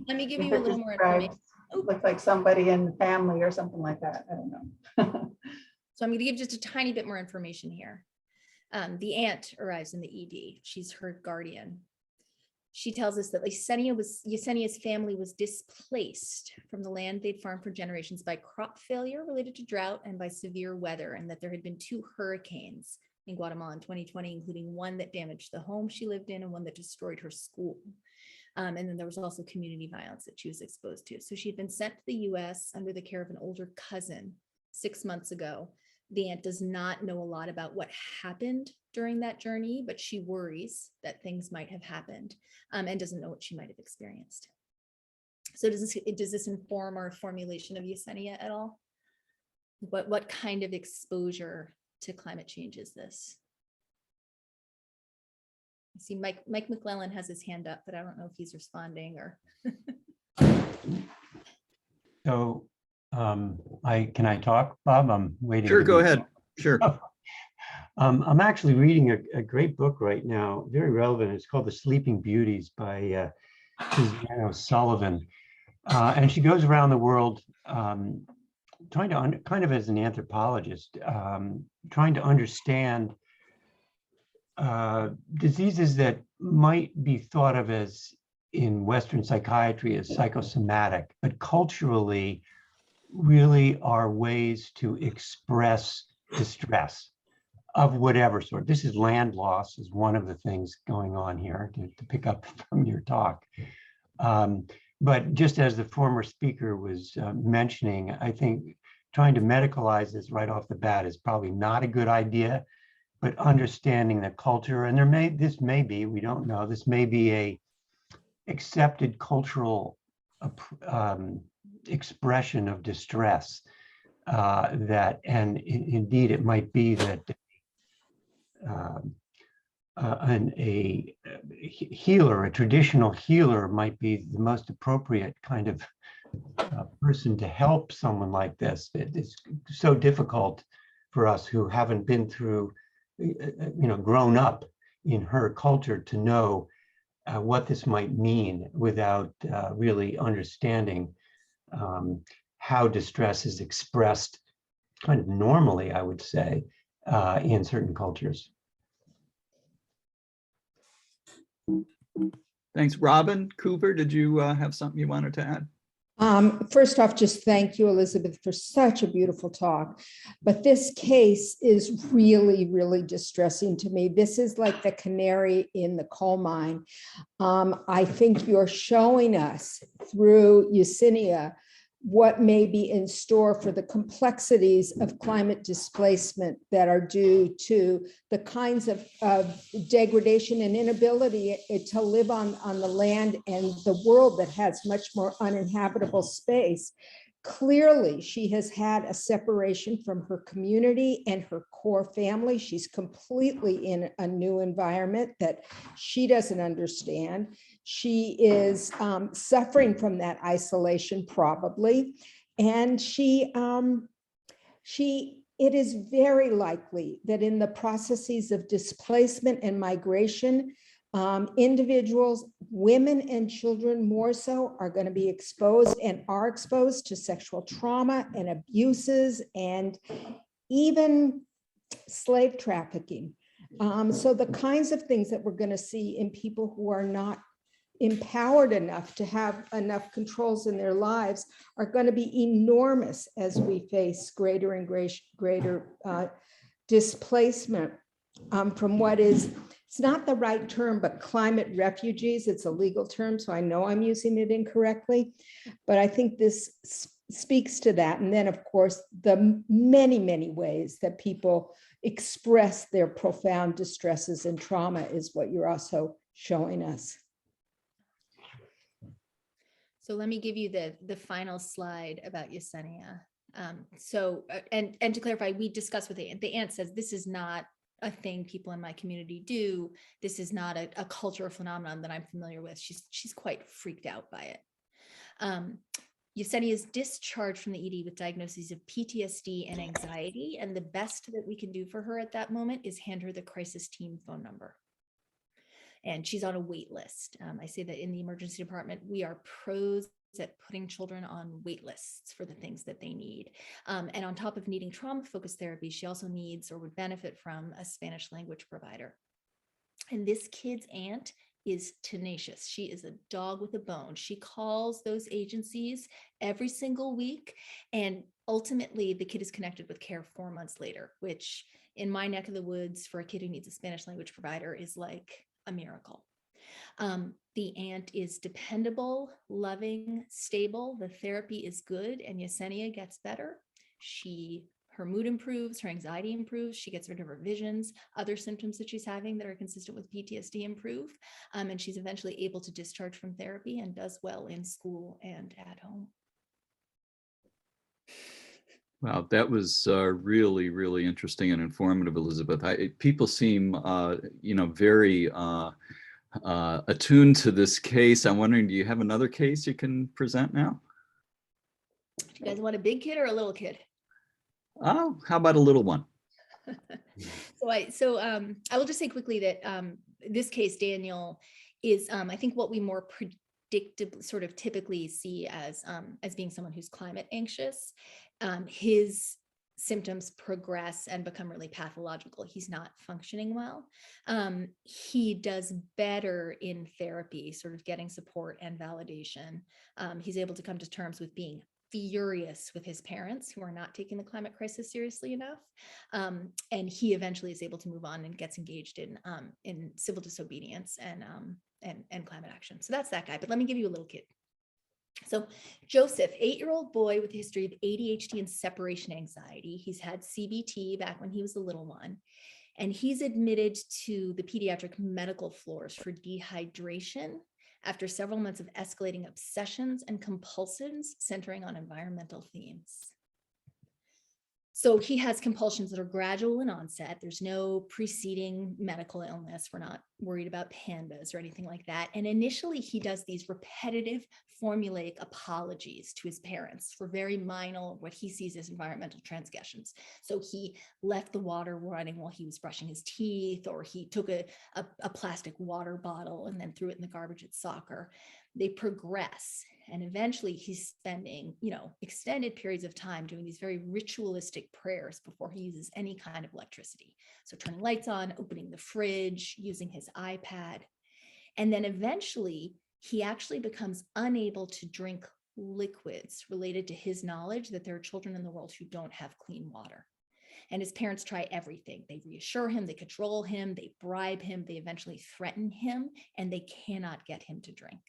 Let me give you a little more information. Look like somebody in the family or something like that. I don't know. So I'm going to give just a tiny bit more information here. The aunt arrives in the ED. She's her guardian. She tells us that Yesenia's family was displaced from the land they'd farmed for generations by crop failure related to drought and by severe weather, and that there had been 2 hurricanes in Guatemala in 2020, including one that damaged the home she lived in and one that destroyed her school. And then there was also community violence that she was exposed to. So she had been sent to the US under the care of an older cousin 6 months ago. The aunt does not know a lot about what happened during that journey, but she worries that things might have happened, and doesn't know what she might have experienced. So does this inform our formulation of Yesenia at all? What kind of exposure to climate change is this? I see Mike McClellan has his hand up, but I don't know if he's responding or. So can I talk, Bob? I'm waiting. Sure, go ahead. Sure. I'm actually reading a great book right now, very relevant. It's called The Sleeping Beauties by Susanna Sullivan. And she goes around the world trying to, kind of as an anthropologist, trying to understand diseases that might be thought of as in Western psychiatry as psychosomatic, but culturally really are ways to express distress of whatever sort. This is land loss is one of the things going on here, to pick up from your talk. But just as the former speaker was mentioning, I think trying to medicalize this right off the bat is probably not a good idea, but understanding the culture, and this may be, we don't know, this may be a accepted cultural expression of distress, and indeed it might be that a healer, a traditional healer, might be the most appropriate kind of person to help someone like this. It's so difficult for us who haven't been through, grown up in her culture, to know what this might mean without really understanding how distress is expressed kind of normally, I would say, in certain cultures. Thanks. Robin Cooper, did you have something you wanted to add? First off, just thank you, Elizabeth, for such a beautiful talk. But this case is really, really distressing to me. This is like the canary in the coal mine. I think you're showing us through Yesenia what may be in store for the complexities of climate displacement that are due to the kinds of degradation and inability to live on the land and the world that has much more uninhabitable space. Clearly, she has had a separation from her community and her core family. She's completely in a new environment that she doesn't understand. She is suffering from that isolation, probably, and it is very likely that in the processes of displacement and migration, individuals, women and children more so, are going to be exposed and are exposed to sexual trauma and abuses and even slave trafficking. So the kinds of things that we're going to see in people who are not empowered enough to have enough controls in their lives are going to be enormous as we face greater and greater displacement from what is, it's not the right term, but climate refugees. It's a legal term, so I know I'm using it incorrectly, but I think this speaks to that. And then, of course, the many, many ways that people express their profound distresses and trauma is what you're also showing us. So let me give you the final slide about Yesenia. And to clarify, we discussed with the aunt says this is not a thing people in my community do. This is not a cultural phenomenon that I'm familiar with. She's quite freaked out by it. Yesenia is discharged from the ED with diagnoses of PTSD and anxiety, and the best that we can do for her at that moment is hand her the crisis team phone number. And she's on a wait list. I say that in the emergency department, we are pros at putting children on wait lists for the things that they need. And on top of needing trauma-focused therapy, she also needs or would benefit from a Spanish language provider. And this kid's aunt is tenacious. She is a dog with a bone. She calls those agencies every single week. And ultimately, the kid is connected with care 4 months later, which in my neck of the woods for a kid who needs a Spanish language provider is like a miracle. The aunt is dependable, loving, stable. The therapy is good, and Yesenia gets better. Her mood improves, her anxiety improves, she gets rid of her visions, other symptoms that she's having that are consistent with PTSD improve, and she's eventually able to discharge from therapy and does well in school and at home. Wow, that was really, really interesting and informative, Elizabeth. People seem, very attuned to this case. I'm wondering, do you have another case you can present now? Do you guys want a big kid or a little kid? Oh, how about a little one? I will just say quickly that this case, Daniel, is I think what we more predictably sort of typically see as being someone who's climate anxious. His symptoms progress and become really pathological. He's not functioning well. He does better in therapy, sort of getting support and validation. He's able to come to terms with being furious with his parents who are not taking the climate crisis seriously enough. And he eventually is able to move on and gets engaged in civil disobedience and climate action. So that's that guy, but let me give you a little kid. So Joseph, 8-year-old boy with a history of ADHD and separation anxiety. He's had CBT back when he was a little one, and he's admitted to the pediatric medical floors for dehydration after several months of escalating obsessions and compulsions centering on environmental themes. So he has compulsions that are gradual in onset. There's no preceding medical illness. We're not worried about pandas or anything like that. And initially he does these repetitive formulaic apologies to his parents for very minor, what he sees as environmental transgressions. So he left the water running while he was brushing his teeth, or he took a plastic water bottle and then threw it in the garbage at soccer. They progress. And eventually he's spending, extended periods of time doing these very ritualistic prayers before he uses any kind of electricity. So turning lights on, opening the fridge, using his iPad. And then eventually he actually becomes unable to drink liquids related to his knowledge that there are children in the world who don't have clean water. And his parents try everything. They reassure him, they control him, they bribe him, they eventually threaten him, and they cannot get him to drink.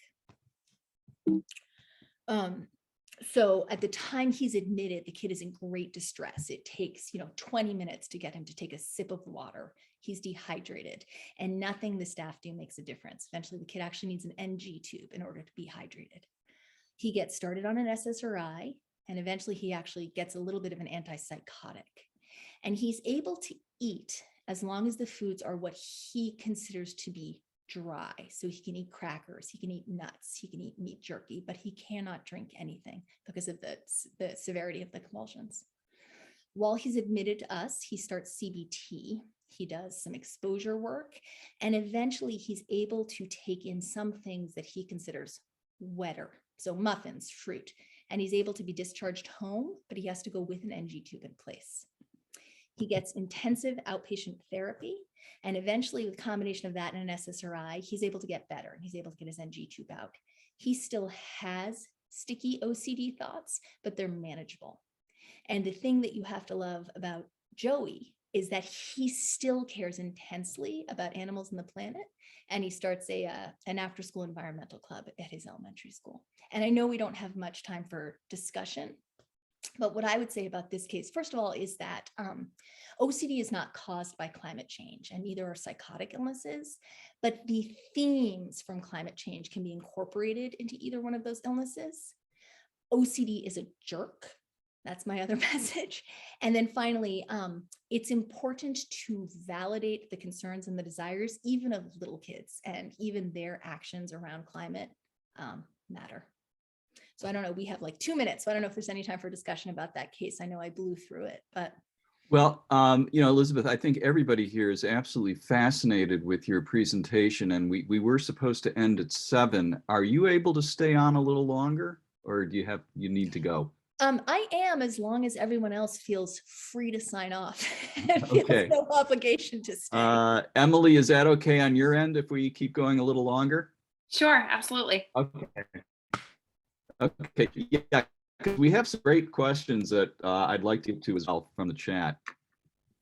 So at the time he's admitted, the kid is in great distress. It takes, 20 minutes to get him to take a sip of water. He's dehydrated, and nothing the staff do makes a difference. Eventually the kid actually needs an NG tube in order to be hydrated. He gets started on an SSRI, and eventually he actually gets a little bit of an antipsychotic. And he's able to eat as long as the foods are what he considers to be dry. So he can eat crackers, he can eat nuts, he can eat meat jerky, but he cannot drink anything because of the severity of the convulsions. While he's admitted to us, he starts CBT. He does some exposure work, and eventually he's able to take in some things that he considers wetter. So muffins, fruit, and he's able to be discharged home, but he has to go with an NG tube in place. He gets intensive outpatient therapy, and eventually with a combination of that and an SSRI, he's able to get better and he's able to get his NG tube out. He still has sticky OCD thoughts, but they're manageable. And the thing that you have to love about Joey is that he still cares intensely about animals and the planet. And he starts an after-school environmental club at his elementary school. And I know we don't have much time for discussion, but what I would say about this case, first of all, is that OCD is not caused by climate change, and neither are psychotic illnesses, but the themes from climate change can be incorporated into either one of those illnesses. OCD is a jerk. That's my other message. And then finally, it's important to validate the concerns and the desires, even of little kids, and even their actions around climate matter. So I don't know, we have like 2 minutes. So I don't know if there's any time for discussion about that case. I know I blew through it, but. Well, Elizabeth, I think everybody here is absolutely fascinated with your presentation, and we were supposed to end at 7. Are you able to stay on a little longer, or do you need to go? I am, as long as everyone else feels free to sign off and feels Okay. no obligation to stay. Emily, is that okay on your end if we keep going a little longer? Sure, absolutely. Okay, yeah, we have some great questions that I'd like to get to as well from the chat.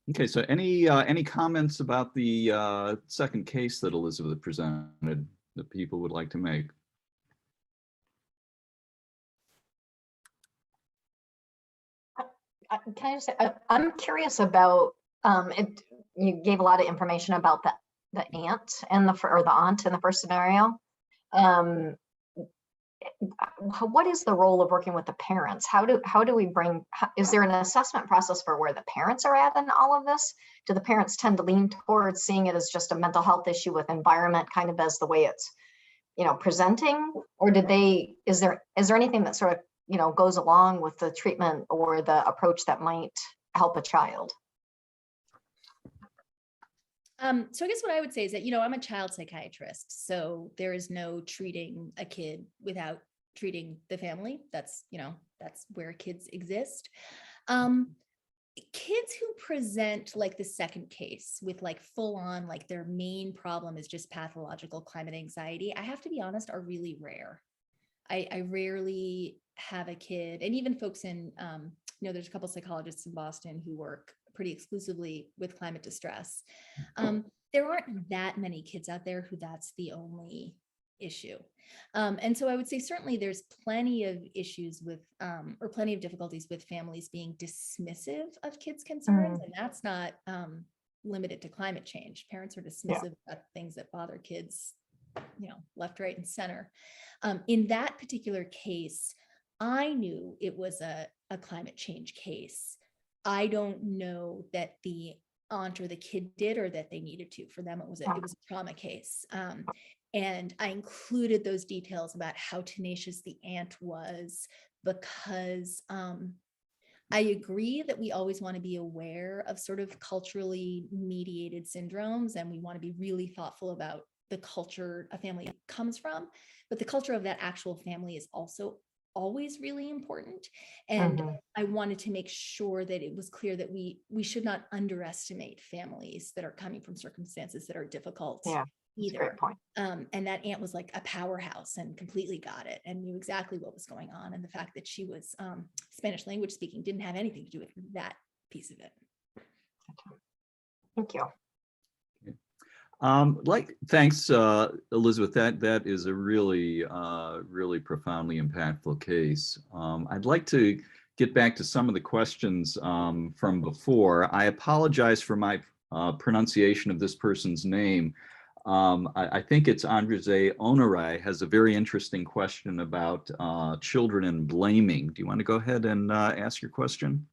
Okay, so any comments about the second case that Elizabeth presented that people would like to make? Can I just say, I'm curious about it. You gave a lot of information about the aunt and the aunt in the first scenario. What is the role of working with the parents? How do we bring? Is there an assessment process for where the parents are at in all of this? Do the parents tend to lean towards seeing it as just a mental health issue with environment, kind of as the way it's, presenting, or is there anything that sort of goes along with the treatment or the approach that might help a child? So I guess what I would say is that, I'm a child psychiatrist, so there is no treating a kid without treating the family. That's where kids exist. Kids who present like the second case with like full on, like their main problem is just pathological climate anxiety, I have to be honest, are really rare. I rarely have a kid, and even folks in, there's a couple psychologists in Boston who work pretty exclusively with climate distress. There aren't that many kids out there who that's the only issue. And so I would say certainly there's plenty of issues with, or plenty of difficulties with families being dismissive of kids' concerns. And that's not limited to climate change. Parents are dismissive about things that bother kids, left, right, and center. In that particular case, I knew it was a climate change case. I don't know that the aunt or the kid did, or that they needed to. For them, it was a trauma case. And I included those details about how tenacious the aunt was, because I agree that we always want to be aware of sort of culturally mediated syndromes, and we want to be really thoughtful about the culture a family comes from, but the culture of that actual family is also always really important. And I wanted to make sure that it was clear that we should not underestimate families that are coming from circumstances that are difficult either. Great point. And that aunt was like a powerhouse and completely got it and knew exactly what was going on. And the fact that she was Spanish language speaking didn't have anything to do with that piece of it. Thank you. Thanks, Elizabeth. That is a really, really profoundly impactful case. I'd like to get back to some of the questions from before. I apologize for my pronunciation of this person's name. I think it's Andres Onorai has a very interesting question about children and blaming. Do you want to go ahead and ask your question?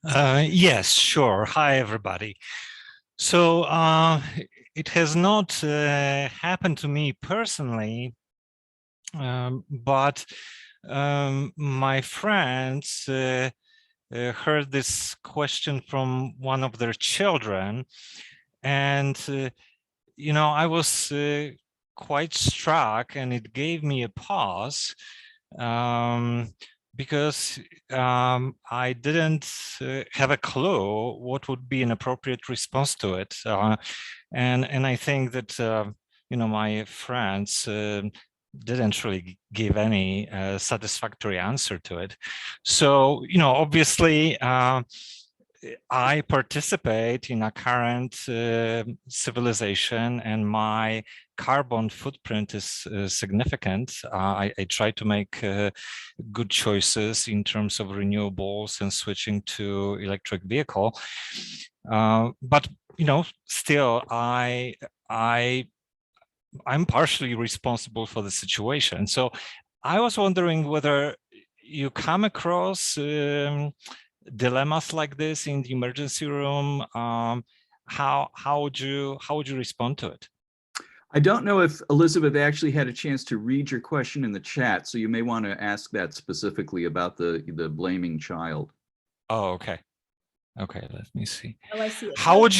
Yes, sure. Hi, everybody. So it has not happened to me personally, but my friends heard this question from one of their children, and I was quite struck, and it gave me a pause. Because I didn't have a clue what would be an appropriate response to it, and I think that my friends didn't really give any satisfactory answer to it. So obviously I participate in a current civilization, and my carbon footprint is significant. I try to make good choices in terms of renewables and switching to electric vehicle. But still, I'm partially responsible for the situation. So I was wondering whether you come across dilemmas like this in the emergency room. How would you respond to it? I don't know if Elizabeth actually had a chance to read your question in the chat, so you may want to ask that specifically about the blaming child. Oh, okay. Okay, let me see. Oh, I see it. How would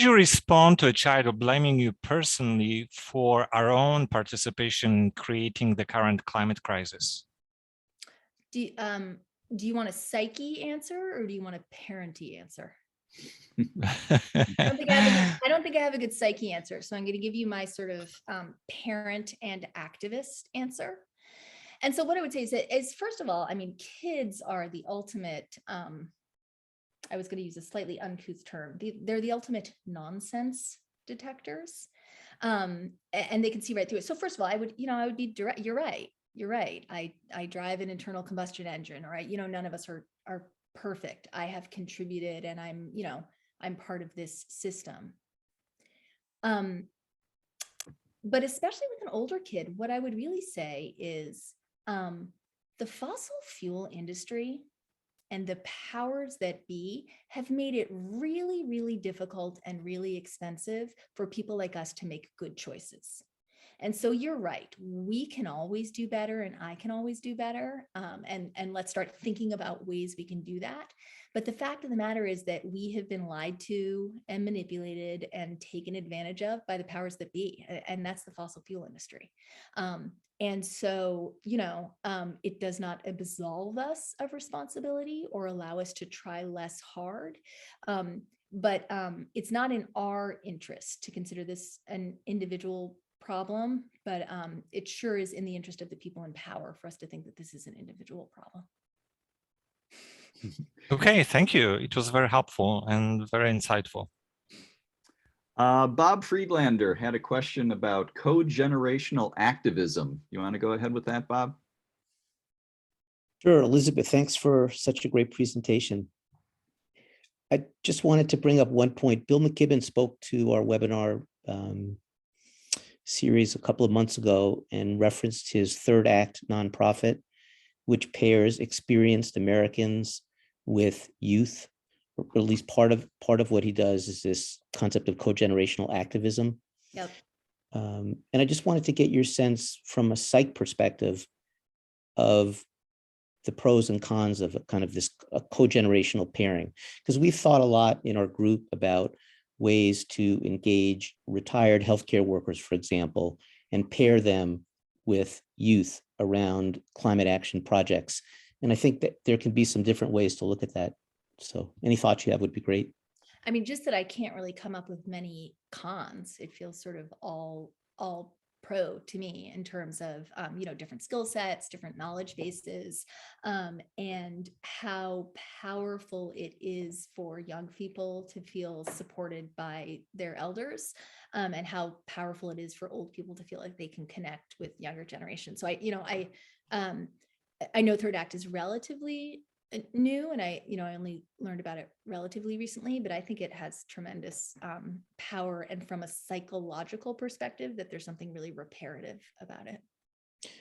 you respond to a child blaming you personally for our own participation in creating the current climate crisis? Do you want a psyche answer or do you want a parenty answer? I don't think I have a good psyche answer. So I'm going to give you my sort of parent and activist answer. And so what I would say is first of all, I mean, kids are the ultimate, I was going to use a slightly uncouth term. They're the ultimate nonsense detectors. And they can see right through it. So first of all, I would be direct. You're right. I drive an internal combustion engine, right? None of us are perfect. I have contributed and I'm part of this system. But especially with an older kid, what I would really say is the fossil fuel industry and the powers that be have made it really, really difficult and really expensive for people like us to make good choices. And so you're right, we can always do better and I can always do better. And let's start thinking about ways we can do that. But the fact of the matter is that we have been lied to and manipulated and taken advantage of by the powers that be. And that's the fossil fuel industry. And so, it does not absolve us of responsibility or allow us to try less hard. But it's not in our interest to consider this an individual problem, but it sure is in the interest of the people in power for us to think that this is an individual problem. Okay, thank you. It was very helpful and very insightful. Bob Friedlander had a question about co-generational activism. You want to go ahead with that, Bob? Sure, Elizabeth, thanks for such a great presentation. I just wanted to bring up one point. Bill McKibben spoke to our webinar series a couple of months ago and referenced his Third Act nonprofit, which pairs experienced Americans with youth, or at least part of what he does is this concept of co-generational activism. Yep. And I just wanted to get your sense from a psych perspective of the pros and cons of a kind of this co-generational pairing, because we've thought a lot in our group about ways to engage retired healthcare workers, for example, and pair them with youth around climate action projects. And I think that there can be some different ways to look at that. So any thoughts you have would be great. I mean, just that I can't really come up with many cons. It feels sort of all pro to me in terms of, different skill sets, different knowledge bases, and how powerful it is for young people to feel supported by their elders, and how powerful it is for old people to feel like they can connect with younger generations. So I know Third Act is relatively new, and I only learned about it relatively recently, but I think it has tremendous power, and from a psychological perspective, that there's something really reparative about it.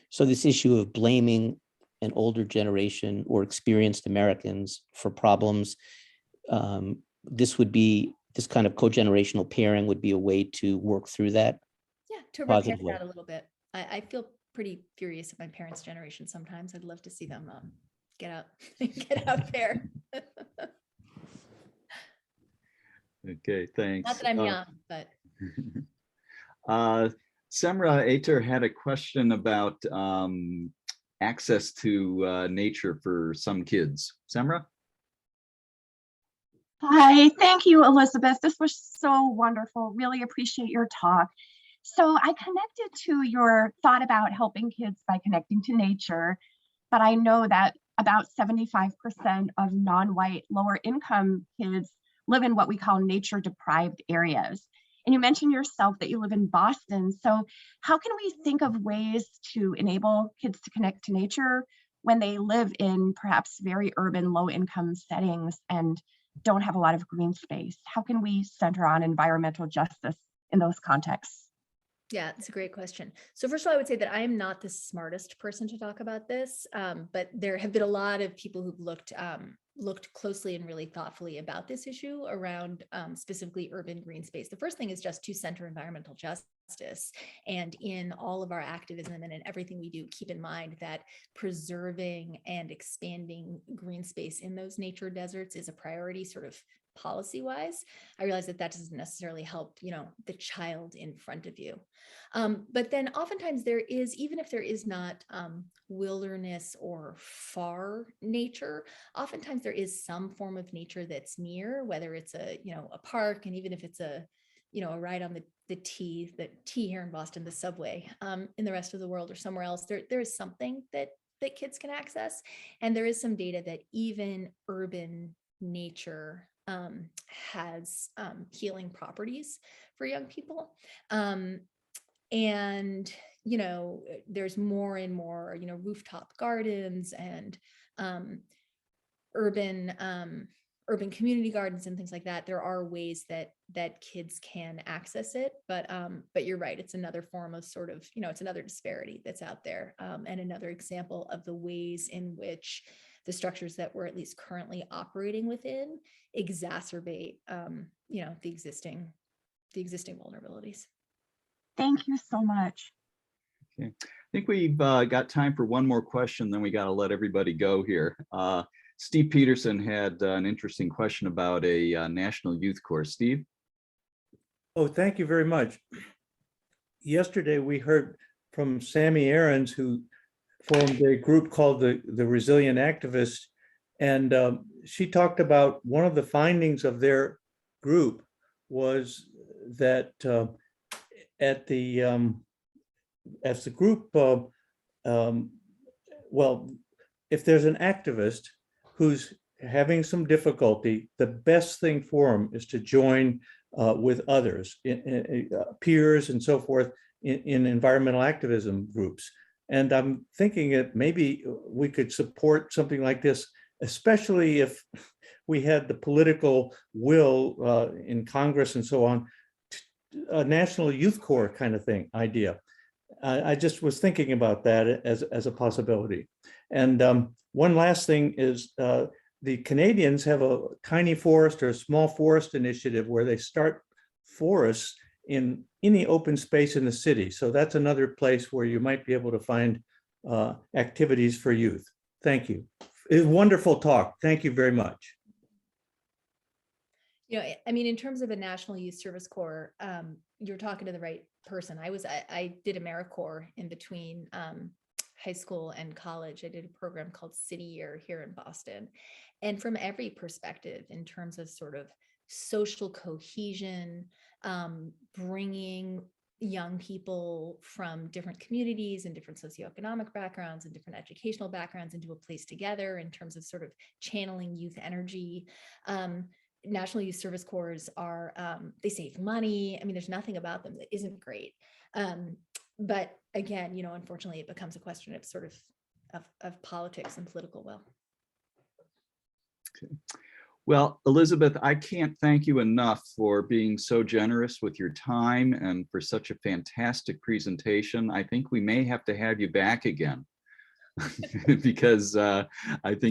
So this issue of blaming an older generation or experienced Americans for problems, this kind of co-generational pairing would be a way to work through that. Yeah, to repair positively. that a little bit. I feel pretty furious at my parents' generation sometimes. I'd love to see them get out there. Okay, thanks. Not that I'm young, but. Semra Ater had a question about access to nature for some kids. Semra? Hi, thank you, Elizabeth. This was so wonderful. Really appreciate your talk. So I connected to your thought about helping kids by connecting to nature, but I know that about 75% of non-white lower income kids live in what we call nature deprived areas. And you mentioned yourself that you live in Boston. So how can we think of ways to enable kids to connect to nature when they live in perhaps very urban low income settings and don't have a lot of green space? How can we center on environmental justice in those contexts? Yeah, it's a great question. So first of all, I would say that I am not the smartest person to talk about this, but there have been a lot of people who've looked closely and really thoughtfully about this issue around specifically urban green space. The first thing is just to center environmental justice. And in all of our activism and in everything we do, keep in mind that preserving and expanding green space in those nature deserts is a priority sort of policy-wise. I realize that doesn't necessarily help, the child in front of you. But then oftentimes there is, even if there is not wilderness or far nature, oftentimes there is some form of nature that's near, whether it's a park, and even if it's a ride on the T here in Boston, the subway, in the rest of the world or somewhere else, there is something that kids can access. And there is some data that even urban nature has healing properties for young people. And, there's more and more, rooftop gardens and urban community gardens and things like that. There are ways that kids can access it, but you're right. It's another form of sort of, it's another disparity that's out there, and another example of the ways in which the structures that we're at least currently operating within exacerbate, the existing vulnerabilities. Thank you so much. Okay, I think we've got time for one more question, then we got to let everybody go here. Steve Peterson had an interesting question about a national youth course. Steve? Oh, thank you very much. Yesterday, we heard from Sammy Aarons, who formed a group called the Resilient Activist, and she talked about one of the findings of their group was that as the group, well, if there's an activist who's having some difficulty, the best thing for him is to join with others, peers and so forth, in environmental activism groups. And I'm thinking that maybe we could support something like this, especially if we had the political will in Congress and so on, a national youth corps kind of thing idea. I just was thinking about that as a possibility. And one last thing is the Canadians have a tiny forest or a small forest initiative where they start forests in any open space in the city. So that's another place where you might be able to find activities for youth. Thank you. It was a wonderful talk. Thank you very much. In terms of a National Youth Service Corps, you're talking to the right person. I did AmeriCorps in between high school and college. I did a program called City Year here in Boston. And from every perspective, in terms of sort of social cohesion, bringing young people from different communities and different socioeconomic backgrounds and different educational backgrounds into a place together in terms of sort of channeling youth energy. National Youth Service Corps are, they save money. I mean, there's nothing about them that isn't great. But again, you know, unfortunately, it becomes a question of sort of politics and political will. Okay. Well, Elizabeth, I can't thank you enough for being so generous with your time and for such a fantastic presentation. I think we may have to have you back again because I think